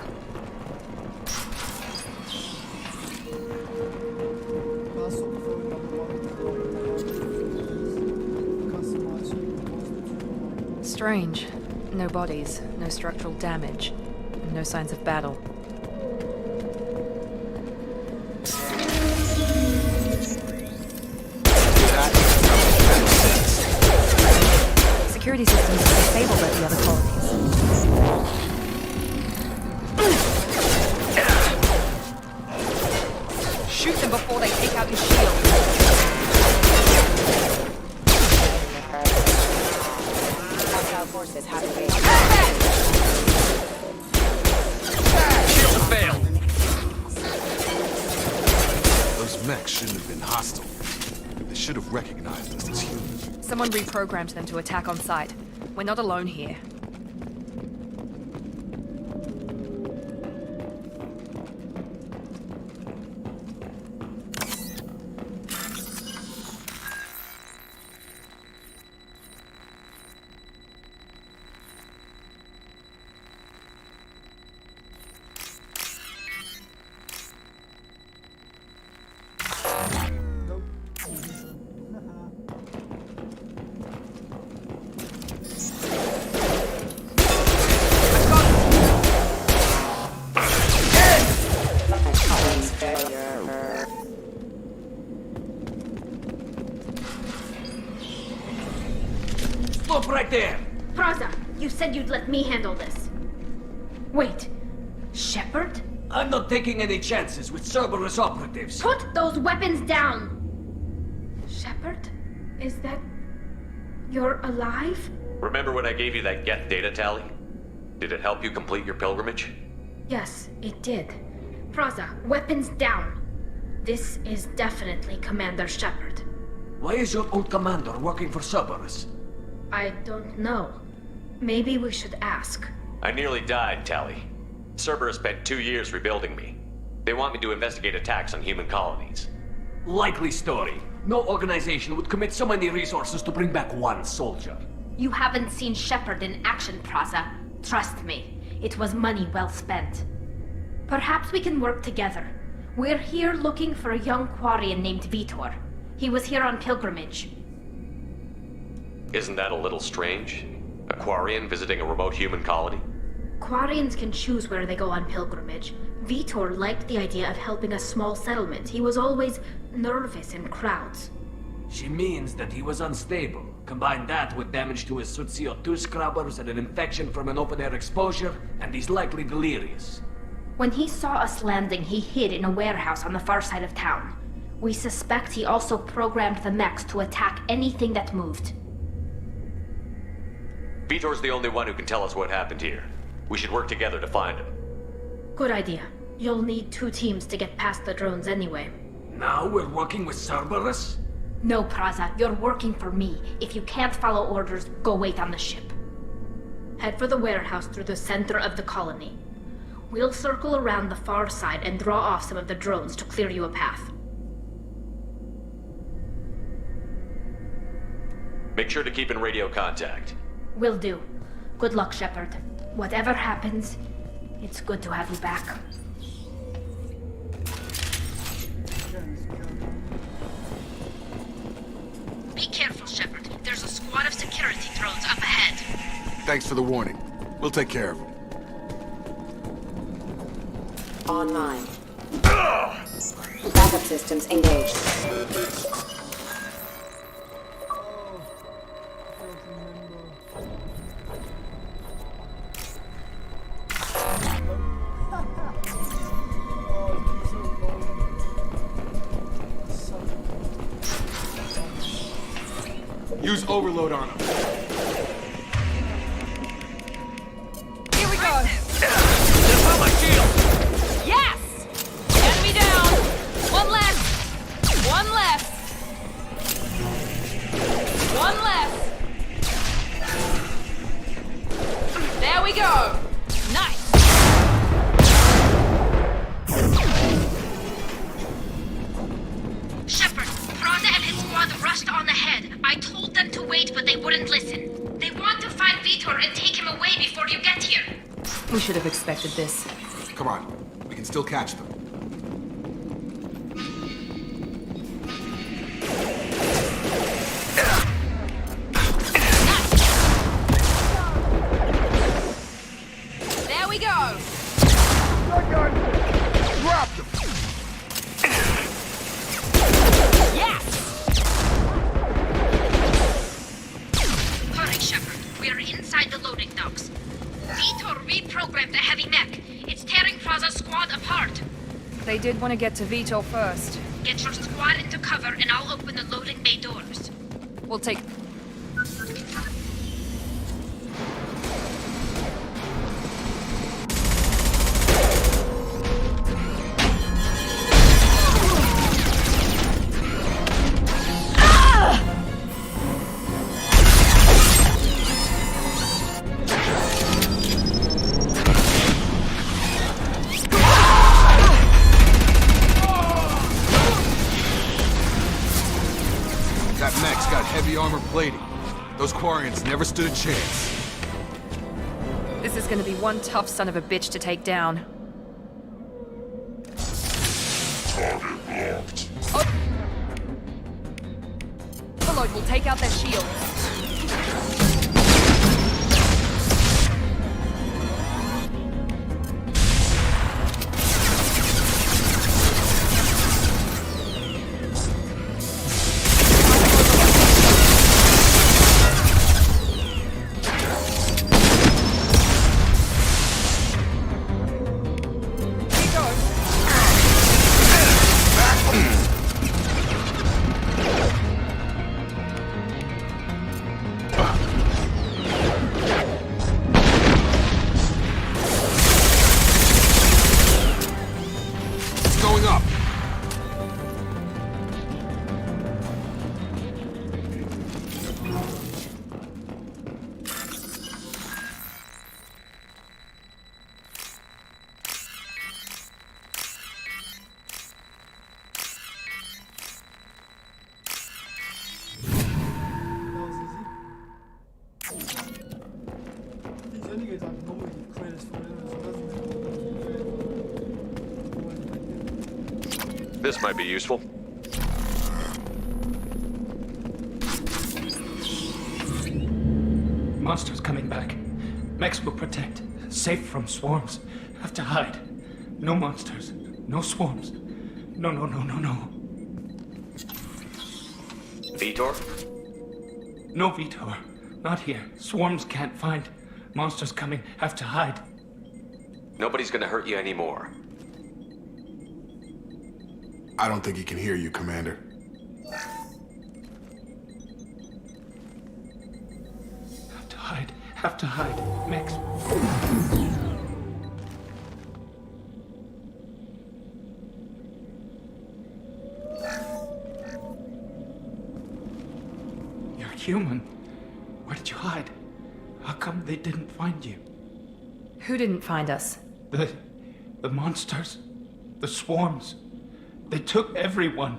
Speaker 10: Strange. No bodies, no structural damage, and no signs of battle. Security systems are disabled at the other colonies. Shoot them before they take out your shield.
Speaker 14: Hostile forces have engaged.
Speaker 9: Shield failed!
Speaker 12: Those mechs shouldn't have been hostile. They should have recognized us as humans.
Speaker 10: Someone reprogrammed them to attack on sight. We're not alone here.
Speaker 15: Stop right there!
Speaker 8: Praza, you said you'd let me handle this. Wait, Shepard?
Speaker 15: I'm not taking any chances with Cerberus operatives.
Speaker 8: Put those weapons down! Shepard? Is that... you're alive?
Speaker 9: Remember when I gave you that Geth data tally? Did it help you complete your pilgrimage?
Speaker 8: Yes, it did. Praza, weapons down. This is definitely Commander Shepard.
Speaker 15: Why is your old commander working for Cerberus?
Speaker 8: I don't know. Maybe we should ask.
Speaker 9: I nearly died, Tally. Cerberus spent 2 years rebuilding me. They want me to investigate attacks on human colonies.
Speaker 15: Likely story. No organization would commit so many resources to bring back one soldier.
Speaker 8: You haven't seen Shepard in action, Praza. Trust me, it was money well spent. Perhaps we can work together. We're here looking for a young Quarian named Vitor. He was here on pilgrimage.
Speaker 9: Isn't that a little strange? A Quarian visiting a remote human colony?
Speaker 8: Quarians can choose where they go on pilgrimage. Vitor liked the idea of helping a small settlement. He was always nervous in crowds.
Speaker 15: She means that he was unstable. Combine that with damage to his CO2 scrubbers and an infection from an open-air exposure, and he's likely delirious.
Speaker 8: When he saw us landing, he hid in a warehouse on the far side of town. We suspect he also programmed the mechs to attack anything that moved.
Speaker 9: Vitor's the only one who can tell us what happened here. We should work together to find him.
Speaker 8: Good idea. You'll need 2 teams to get past the drones anyway.
Speaker 15: Now we're working with Cerberus?
Speaker 8: No, Praza, you're working for me. If you can't follow orders, go wait on the ship. Head for the warehouse through the center of the colony. We'll circle around the far side and draw off some of the drones to clear you a path.
Speaker 9: Make sure to keep in radio contact.
Speaker 8: Will do. Good luck, Shepard. Whatever happens, it's good to have you back. Be careful, Shepard. There's a squad of security drones up ahead.
Speaker 12: Thanks for the warning. We'll take care of them.
Speaker 14: Online. Backup systems engaged.
Speaker 12: Use overload on them.
Speaker 10: Here we go.
Speaker 15: Just on my shield!
Speaker 10: Yes! Enemy down! One left! One left! One left! There we go! Nice!
Speaker 8: Shepard, Praza and his squad rushed on ahead. I told them to wait, but they wouldn't listen. They want to find Vitor and take him away before you get here.
Speaker 6: We should have expected this.
Speaker 12: Come on. We can still catch them.
Speaker 10: There we go!
Speaker 12: Drop them!
Speaker 10: Yes!
Speaker 8: Hurry, Shepard. We're inside the loading docks. Vitor reprogrammed the heavy mech. It's tearing Praza's squad apart.
Speaker 10: They did want to get to Vito first.
Speaker 8: Get your squad into cover and I'll open the loading bay doors.
Speaker 10: We'll take...
Speaker 12: That mech's got heavy armor plating. Those Quarians never stood a chance.
Speaker 10: This is gonna be one tough son of a bitch to take down. Overload will take out their shields.
Speaker 9: This might be useful.
Speaker 16: Monsters coming back. Mechs will protect. Safe from swarms. Have to hide. No monsters. No swarms. No.
Speaker 9: Vitor?
Speaker 16: No Vitor. Not here. Swarms can't find. Monsters coming. Have to hide.
Speaker 9: Nobody's gonna hurt you anymore.
Speaker 12: I don't think he can hear you, Commander.
Speaker 16: Have to hide. Mechs. You're human. Where did you hide? How come they didn't find you?
Speaker 10: Who didn't find us?
Speaker 16: The monsters. The swarms. They took everyone.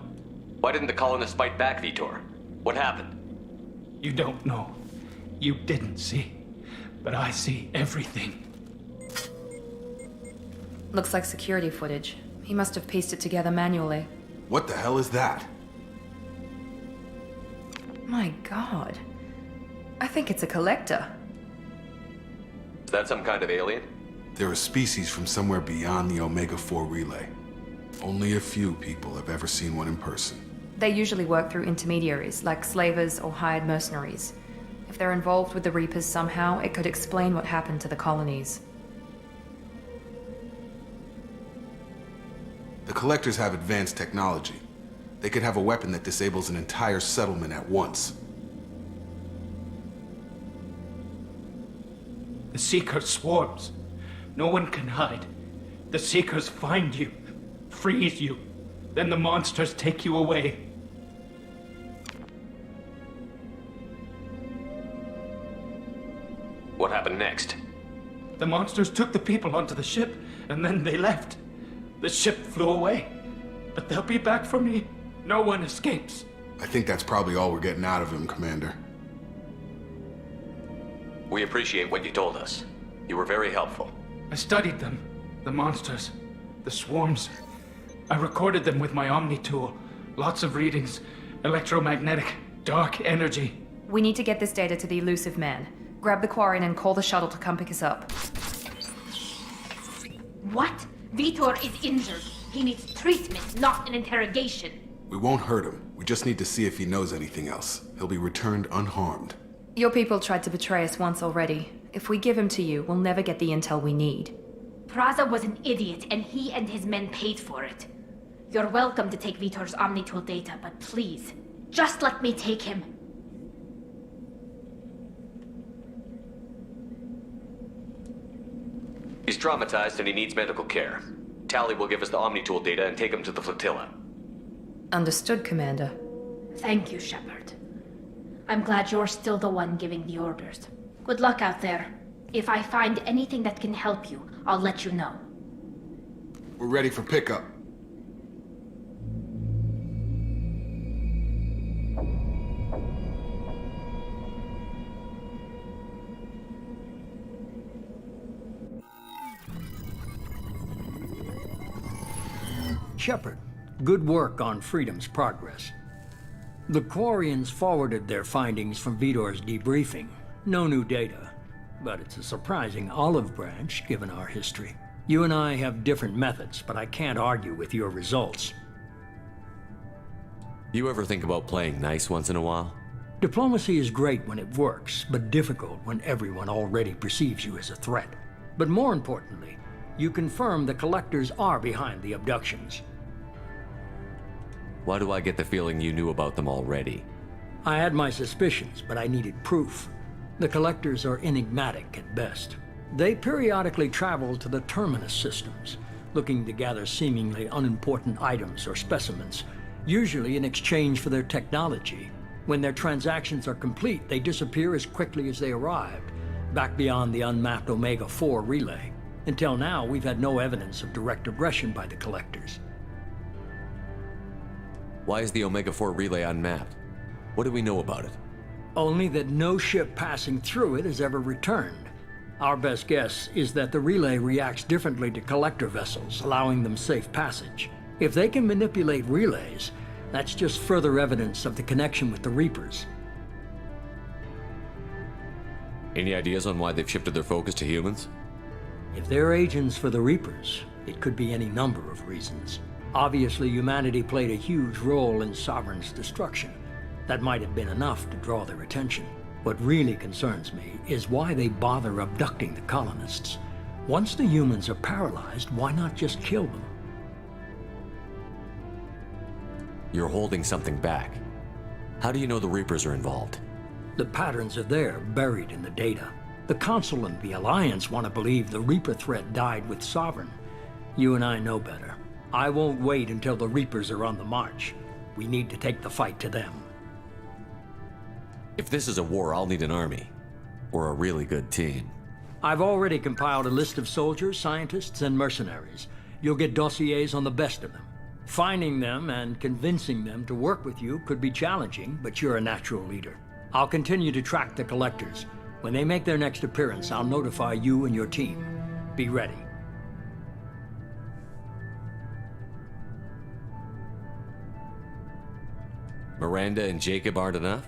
Speaker 9: Why didn't the colonists fight back, Vitor? What happened?
Speaker 16: You don't know. You didn't see. But I see everything.
Speaker 10: Looks like security footage. He must have pieced it together manually.
Speaker 12: What the hell is that?
Speaker 10: My god. I think it's a collector.
Speaker 9: Is that some kind of alien?
Speaker 12: They're a species from somewhere beyond the Omega-4 relay. Only a few people have ever seen one in person.
Speaker 10: They usually work through intermediaries, like slavers or hired mercenaries. If they're involved with the Reapers somehow, it could explain what happened to the colonies.
Speaker 12: The Collectors have advanced technology. They could have a weapon that disables an entire settlement at once.
Speaker 16: The Seeker swarms. No one can hide. The Seekers find you, freeze you, then the monsters take you away.
Speaker 9: What happened next?
Speaker 16: The monsters took the people onto the ship, and then they left. The ship flew away. But they'll be back for me. No one escapes.
Speaker 12: I think that's probably all we're getting out of him, Commander.
Speaker 9: We appreciate what you told us. You were very helpful.
Speaker 16: I studied them. The monsters. The swarms. I recorded them with my Omni tool. Lots of readings. Electromagnetic. Dark energy.
Speaker 10: We need to get this data to the elusive man. Grab the Quarian and call the shuttle to come pick us up.
Speaker 8: What? Vitor is injured. He needs treatment, not an interrogation.
Speaker 12: We won't hurt him. We just need to see if he knows anything else. He'll be returned unharmed.
Speaker 10: Your people tried to betray us once already. If we give him to you, we'll never get the intel we need.
Speaker 8: Praza was an idiot, and he and his men paid for it. You're welcome to take Vitor's Omnitool data, but please, just let me take him.
Speaker 9: He's traumatized and he needs medical care. Tally will give us the Omnitool data and take him to the flotilla.
Speaker 10: Understood, Commander.
Speaker 8: Thank you, Shepard. I'm glad you're still the one giving the orders. Good luck out there. If I find anything that can help you, I'll let you know.
Speaker 12: We're ready for pickup.
Speaker 3: Shepard, good work on Freedom's progress. The Quarians forwarded their findings from Vitor's debriefing. No new data, but it's a surprising olive branch given our history. You and I have different methods, but I can't argue with your results.
Speaker 9: You ever think about playing nice once in a while?
Speaker 3: Diplomacy is great when it works, but difficult when everyone already perceives you as a threat. But more importantly, you confirm the Collectors are behind the abductions.
Speaker 9: Why do I get the feeling you knew about them already?
Speaker 3: I had my suspicions, but I needed proof. The Collectors are enigmatic at best. They periodically travel to the Terminus systems, looking to gather seemingly unimportant items or specimens, usually in exchange for their technology. When their transactions are complete, they disappear as quickly as they arrived, back beyond the unmapped Omega-4 relay. Until now, we've had no evidence of direct aggression by the Collectors.
Speaker 9: Why is the Omega-4 relay unmapped? What do we know about it?
Speaker 3: Only that no ship passing through it has ever returned. Our best guess is that the relay reacts differently to Collector vessels, allowing them safe passage. If they can manipulate relays, that's just further evidence of the connection with the Reapers.
Speaker 9: Any ideas on why they've shifted their focus to humans?
Speaker 3: If they're agents for the Reapers, it could be any number of reasons. Obviously, humanity played a huge role in Sovereign's destruction. That might have been enough to draw their attention. What really concerns me is why they bother abducting the colonists. Once the humans are paralyzed, why not just kill them?
Speaker 9: You're holding something back. How do you know the Reapers are involved?
Speaker 3: The patterns are there, buried in the data. The Council and the Alliance want to believe the Reaper threat died with Sovereign. You and I know better. I won't wait until the Reapers are on the march. We need to take the fight to them.
Speaker 9: If this is a war, I'll need an army. Or a really good team.
Speaker 3: I've already compiled a list of soldiers, scientists, and mercenaries. You'll get dossiers on the best of them. Finding them and convincing them to work with you could be challenging, but you're a natural leader. I'll continue to track the collectors. When they make their next appearance, I'll notify you and your team. Be ready.
Speaker 9: Miranda and Jacob aren't enough?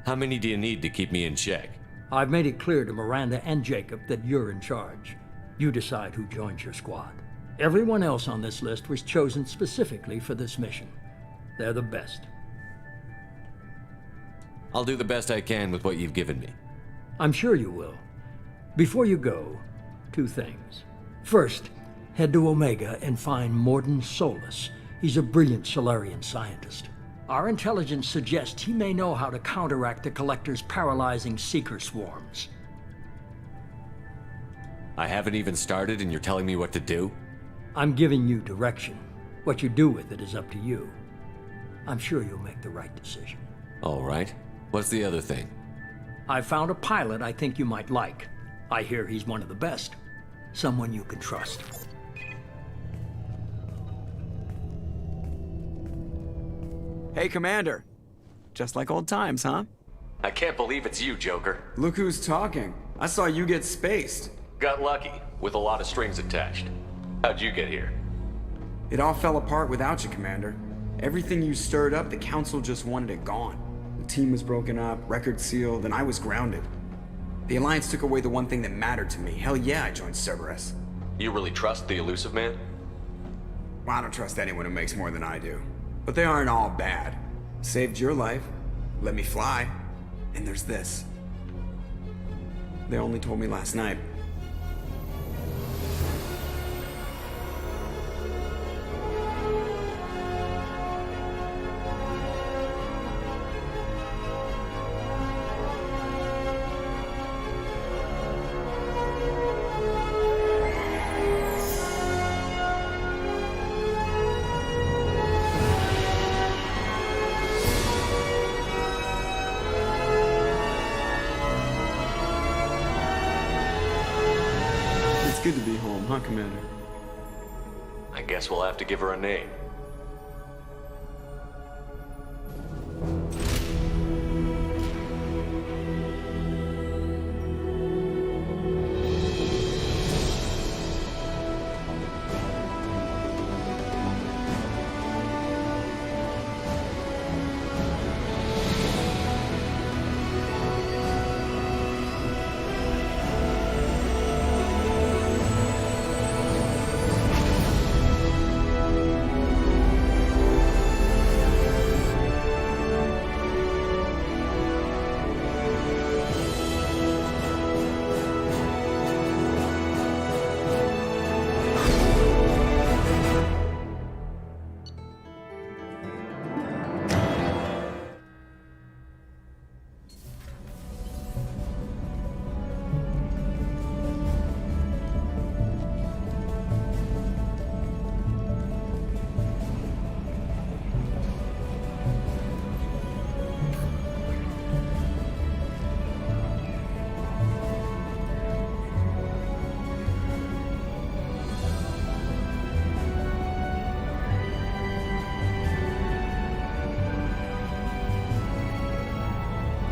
Speaker 9: How many do you need to keep me in check?
Speaker 3: I've made it clear to Miranda and Jacob that you're in charge. You decide who joins your squad. Everyone else on this list was chosen specifically for this mission. They're the best.
Speaker 9: I'll do the best I can with what you've given me.
Speaker 3: I'm sure you will. Before you go, 2 things. First, head to Omega and find Morden Solus. He's a brilliant Solarian scientist. Our intelligence suggests he may know how to counteract the Collector's paralyzing Seeker swarms.
Speaker 9: I haven't even started and you're telling me what to do?
Speaker 3: I'm giving you direction. What you do with it is up to you. I'm sure you'll make the right decision.
Speaker 9: All right. What's the other thing?
Speaker 3: I found a pilot I think you might like. I hear he's one of the best. Someone you can trust.
Speaker 4: Hey, Commander. Just like old times, huh?
Speaker 9: I can't believe it's you, Joker.
Speaker 4: Look who's talking. I saw you get spaced.
Speaker 9: Got lucky, with a lot of strings attached. How'd you get here?
Speaker 4: It all fell apart without you, Commander. Everything you stirred up, the Council just wanted it gone. The team was broken up, record sealed, and I was grounded. The Alliance took away the one thing that mattered to me. Hell yeah, I joined Cerberus.
Speaker 9: You really trust the Elusive Man?
Speaker 4: Well, I don't trust anyone who makes more than I do. But they aren't all bad. Saved your life, let me fly, and there's this. They only told me last night. Good to be home, huh, Commander?
Speaker 9: I guess we'll have to give her a name.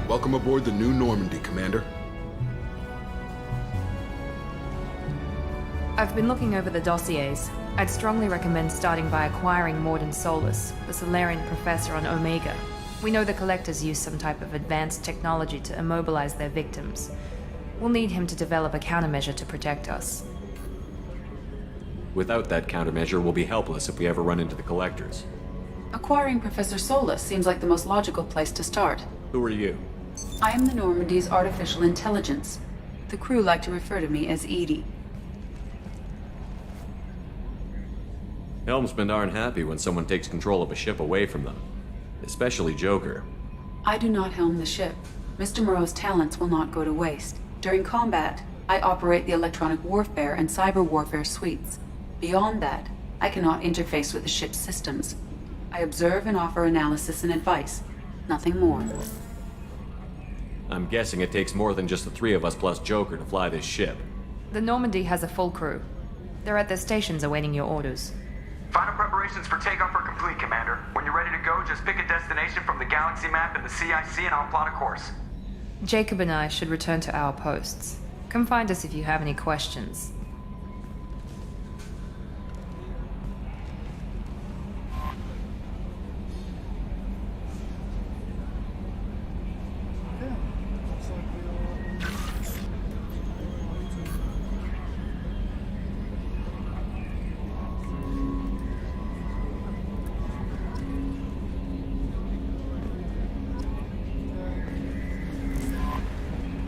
Speaker 12: Welcome aboard the New Normandy, Commander.
Speaker 10: I've been looking over the dossiers. I'd strongly recommend starting by acquiring Morden Solus, the Solarian professor on Omega. We know the Collectors use some type of advanced technology to immobilize their victims. We'll need him to develop a countermeasure to protect us.
Speaker 9: Without that countermeasure, we'll be helpless if we ever run into the Collectors.
Speaker 6: Acquiring Professor Solus seems like the most logical place to start.
Speaker 9: Who are you?
Speaker 6: I am the Normandy's artificial intelligence. The crew like to refer to me as Edie.
Speaker 9: Helmsmen aren't happy when someone takes control of a ship away from them. Especially Joker.
Speaker 6: I do not helm the ship. Mr. Moreau's talents will not go to waste. During combat, I operate the electronic warfare and cyber warfare suites. Beyond that, I cannot interface with the ship's systems. I observe and offer analysis and advice. Nothing more.
Speaker 9: I'm guessing it takes more than just the three of us plus Joker to fly this ship.
Speaker 10: The Normandy has a full crew. They're at their stations awaiting your orders.
Speaker 17: Final preparations for takeoff are complete, Commander. When you're ready to go, just pick a destination from the galaxy map in the CIC and I'll plot a course.
Speaker 10: Jacob and I should return to our posts. Come find us if you have any questions.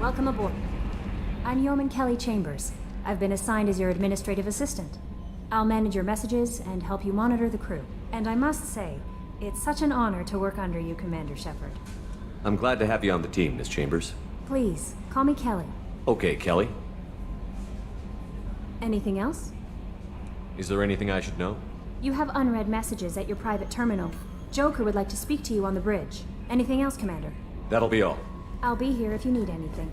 Speaker 18: Welcome aboard. I'm Yeoman Kelly Chambers. I've been assigned as your administrative assistant. I'll manage your messages and help you monitor the crew. And I must say, it's such an honor to work under you, Commander Shepard.
Speaker 9: I'm glad to have you on the team, Miss Chambers.
Speaker 18: Please, call me Kelly.
Speaker 9: Okay, Kelly.
Speaker 18: Anything else?
Speaker 9: Is there anything I should know?
Speaker 18: You have unread messages at your private terminal. Joker would like to speak to you on the bridge. Anything else, Commander?
Speaker 9: That'll be all.
Speaker 18: I'll be here if you need anything.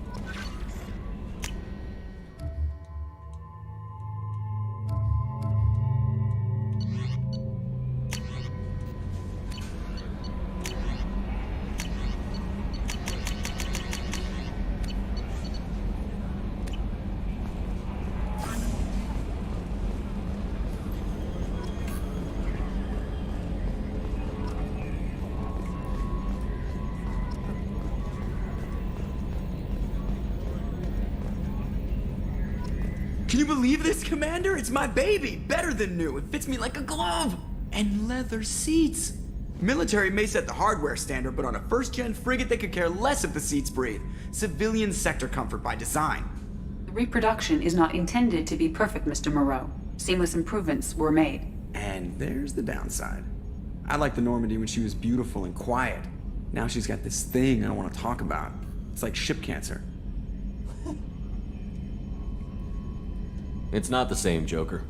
Speaker 4: Can you believe this, Commander? It's my baby! Better than new. It fits me like a glove! And leather seats! Military may set the hardware standard, but on a first-gen frigate they could care less if the seats breathe. Civilian sector comfort by design.
Speaker 6: The reproduction is not intended to be perfect, Mr. Moreau. Seamless improvements were made.
Speaker 4: And there's the downside. I liked the Normandy when she was beautiful and quiet. Now she's got this thing I don't want to talk about. It's like ship cancer.
Speaker 9: It's not the same, Joker.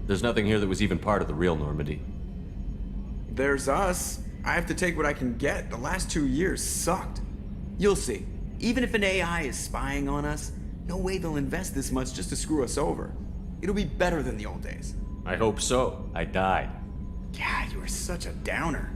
Speaker 9: There's nothing here that was even part of the real Normandy.
Speaker 4: There's us. I have to take what I can get. The last 2 years sucked. You'll see. Even if an AI is spying on us, no way they'll invest this much just to screw us over. It'll be better than the old days.
Speaker 9: I hope so. I died.
Speaker 4: God, you are such a downer.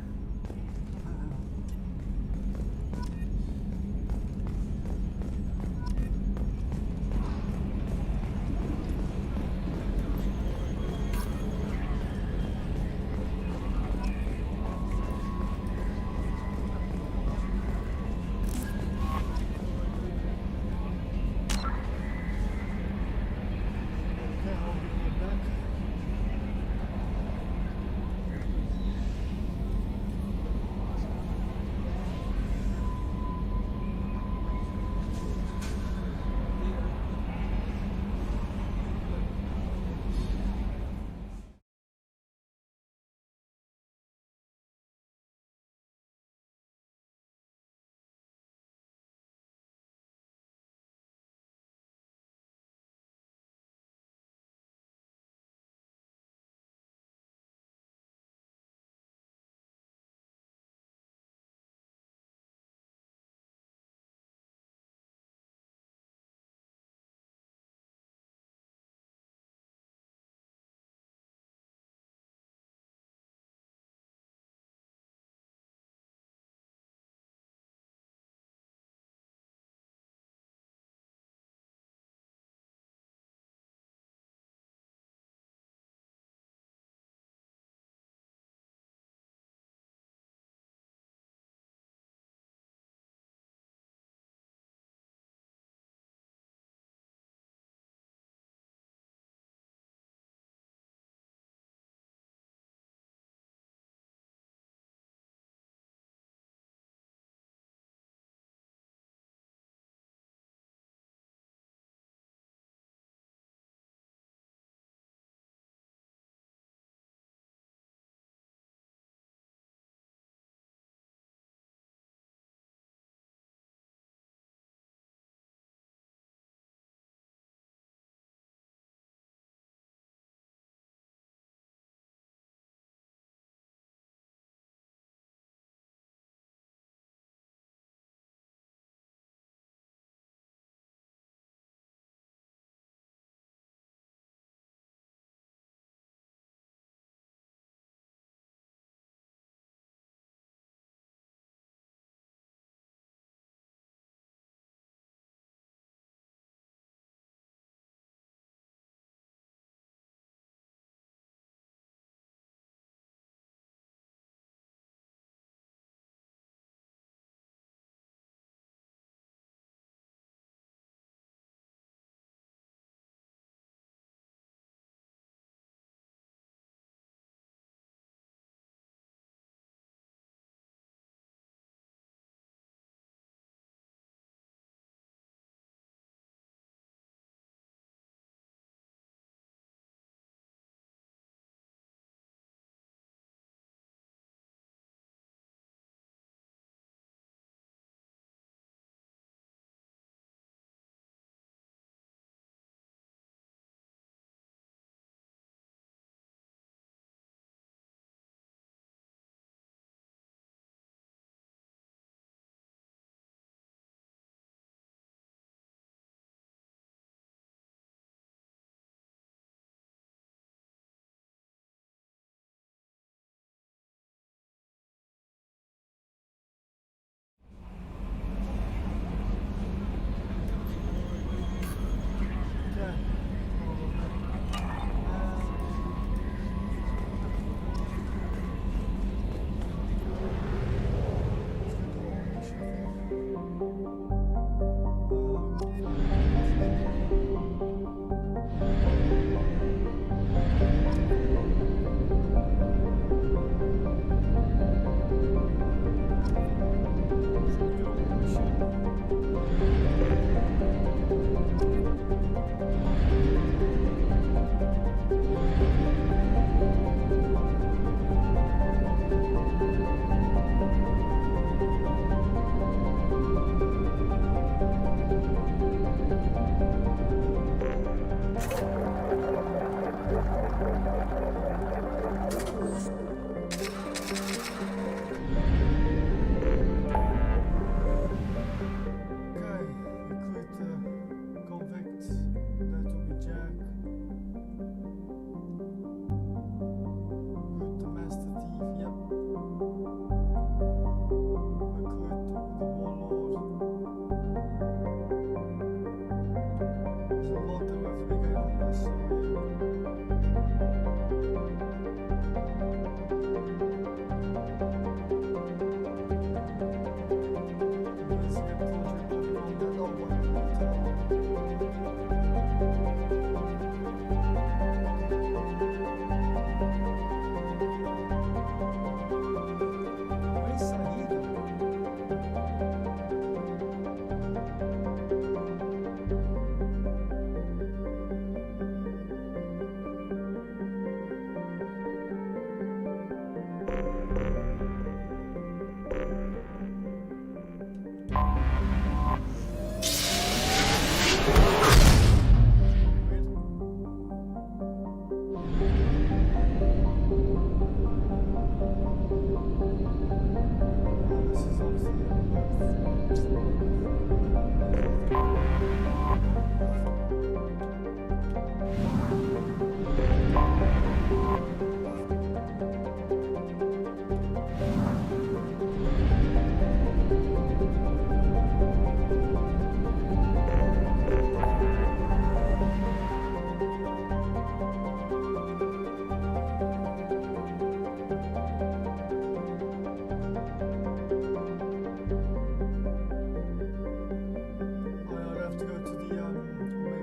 Speaker 1: I'd have to go to the Omega 4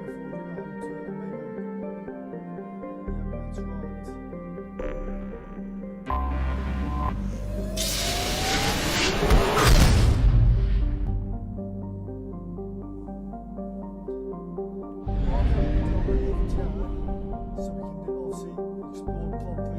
Speaker 1: to Omega. Yeah, that's right. So we can obviously explore properly.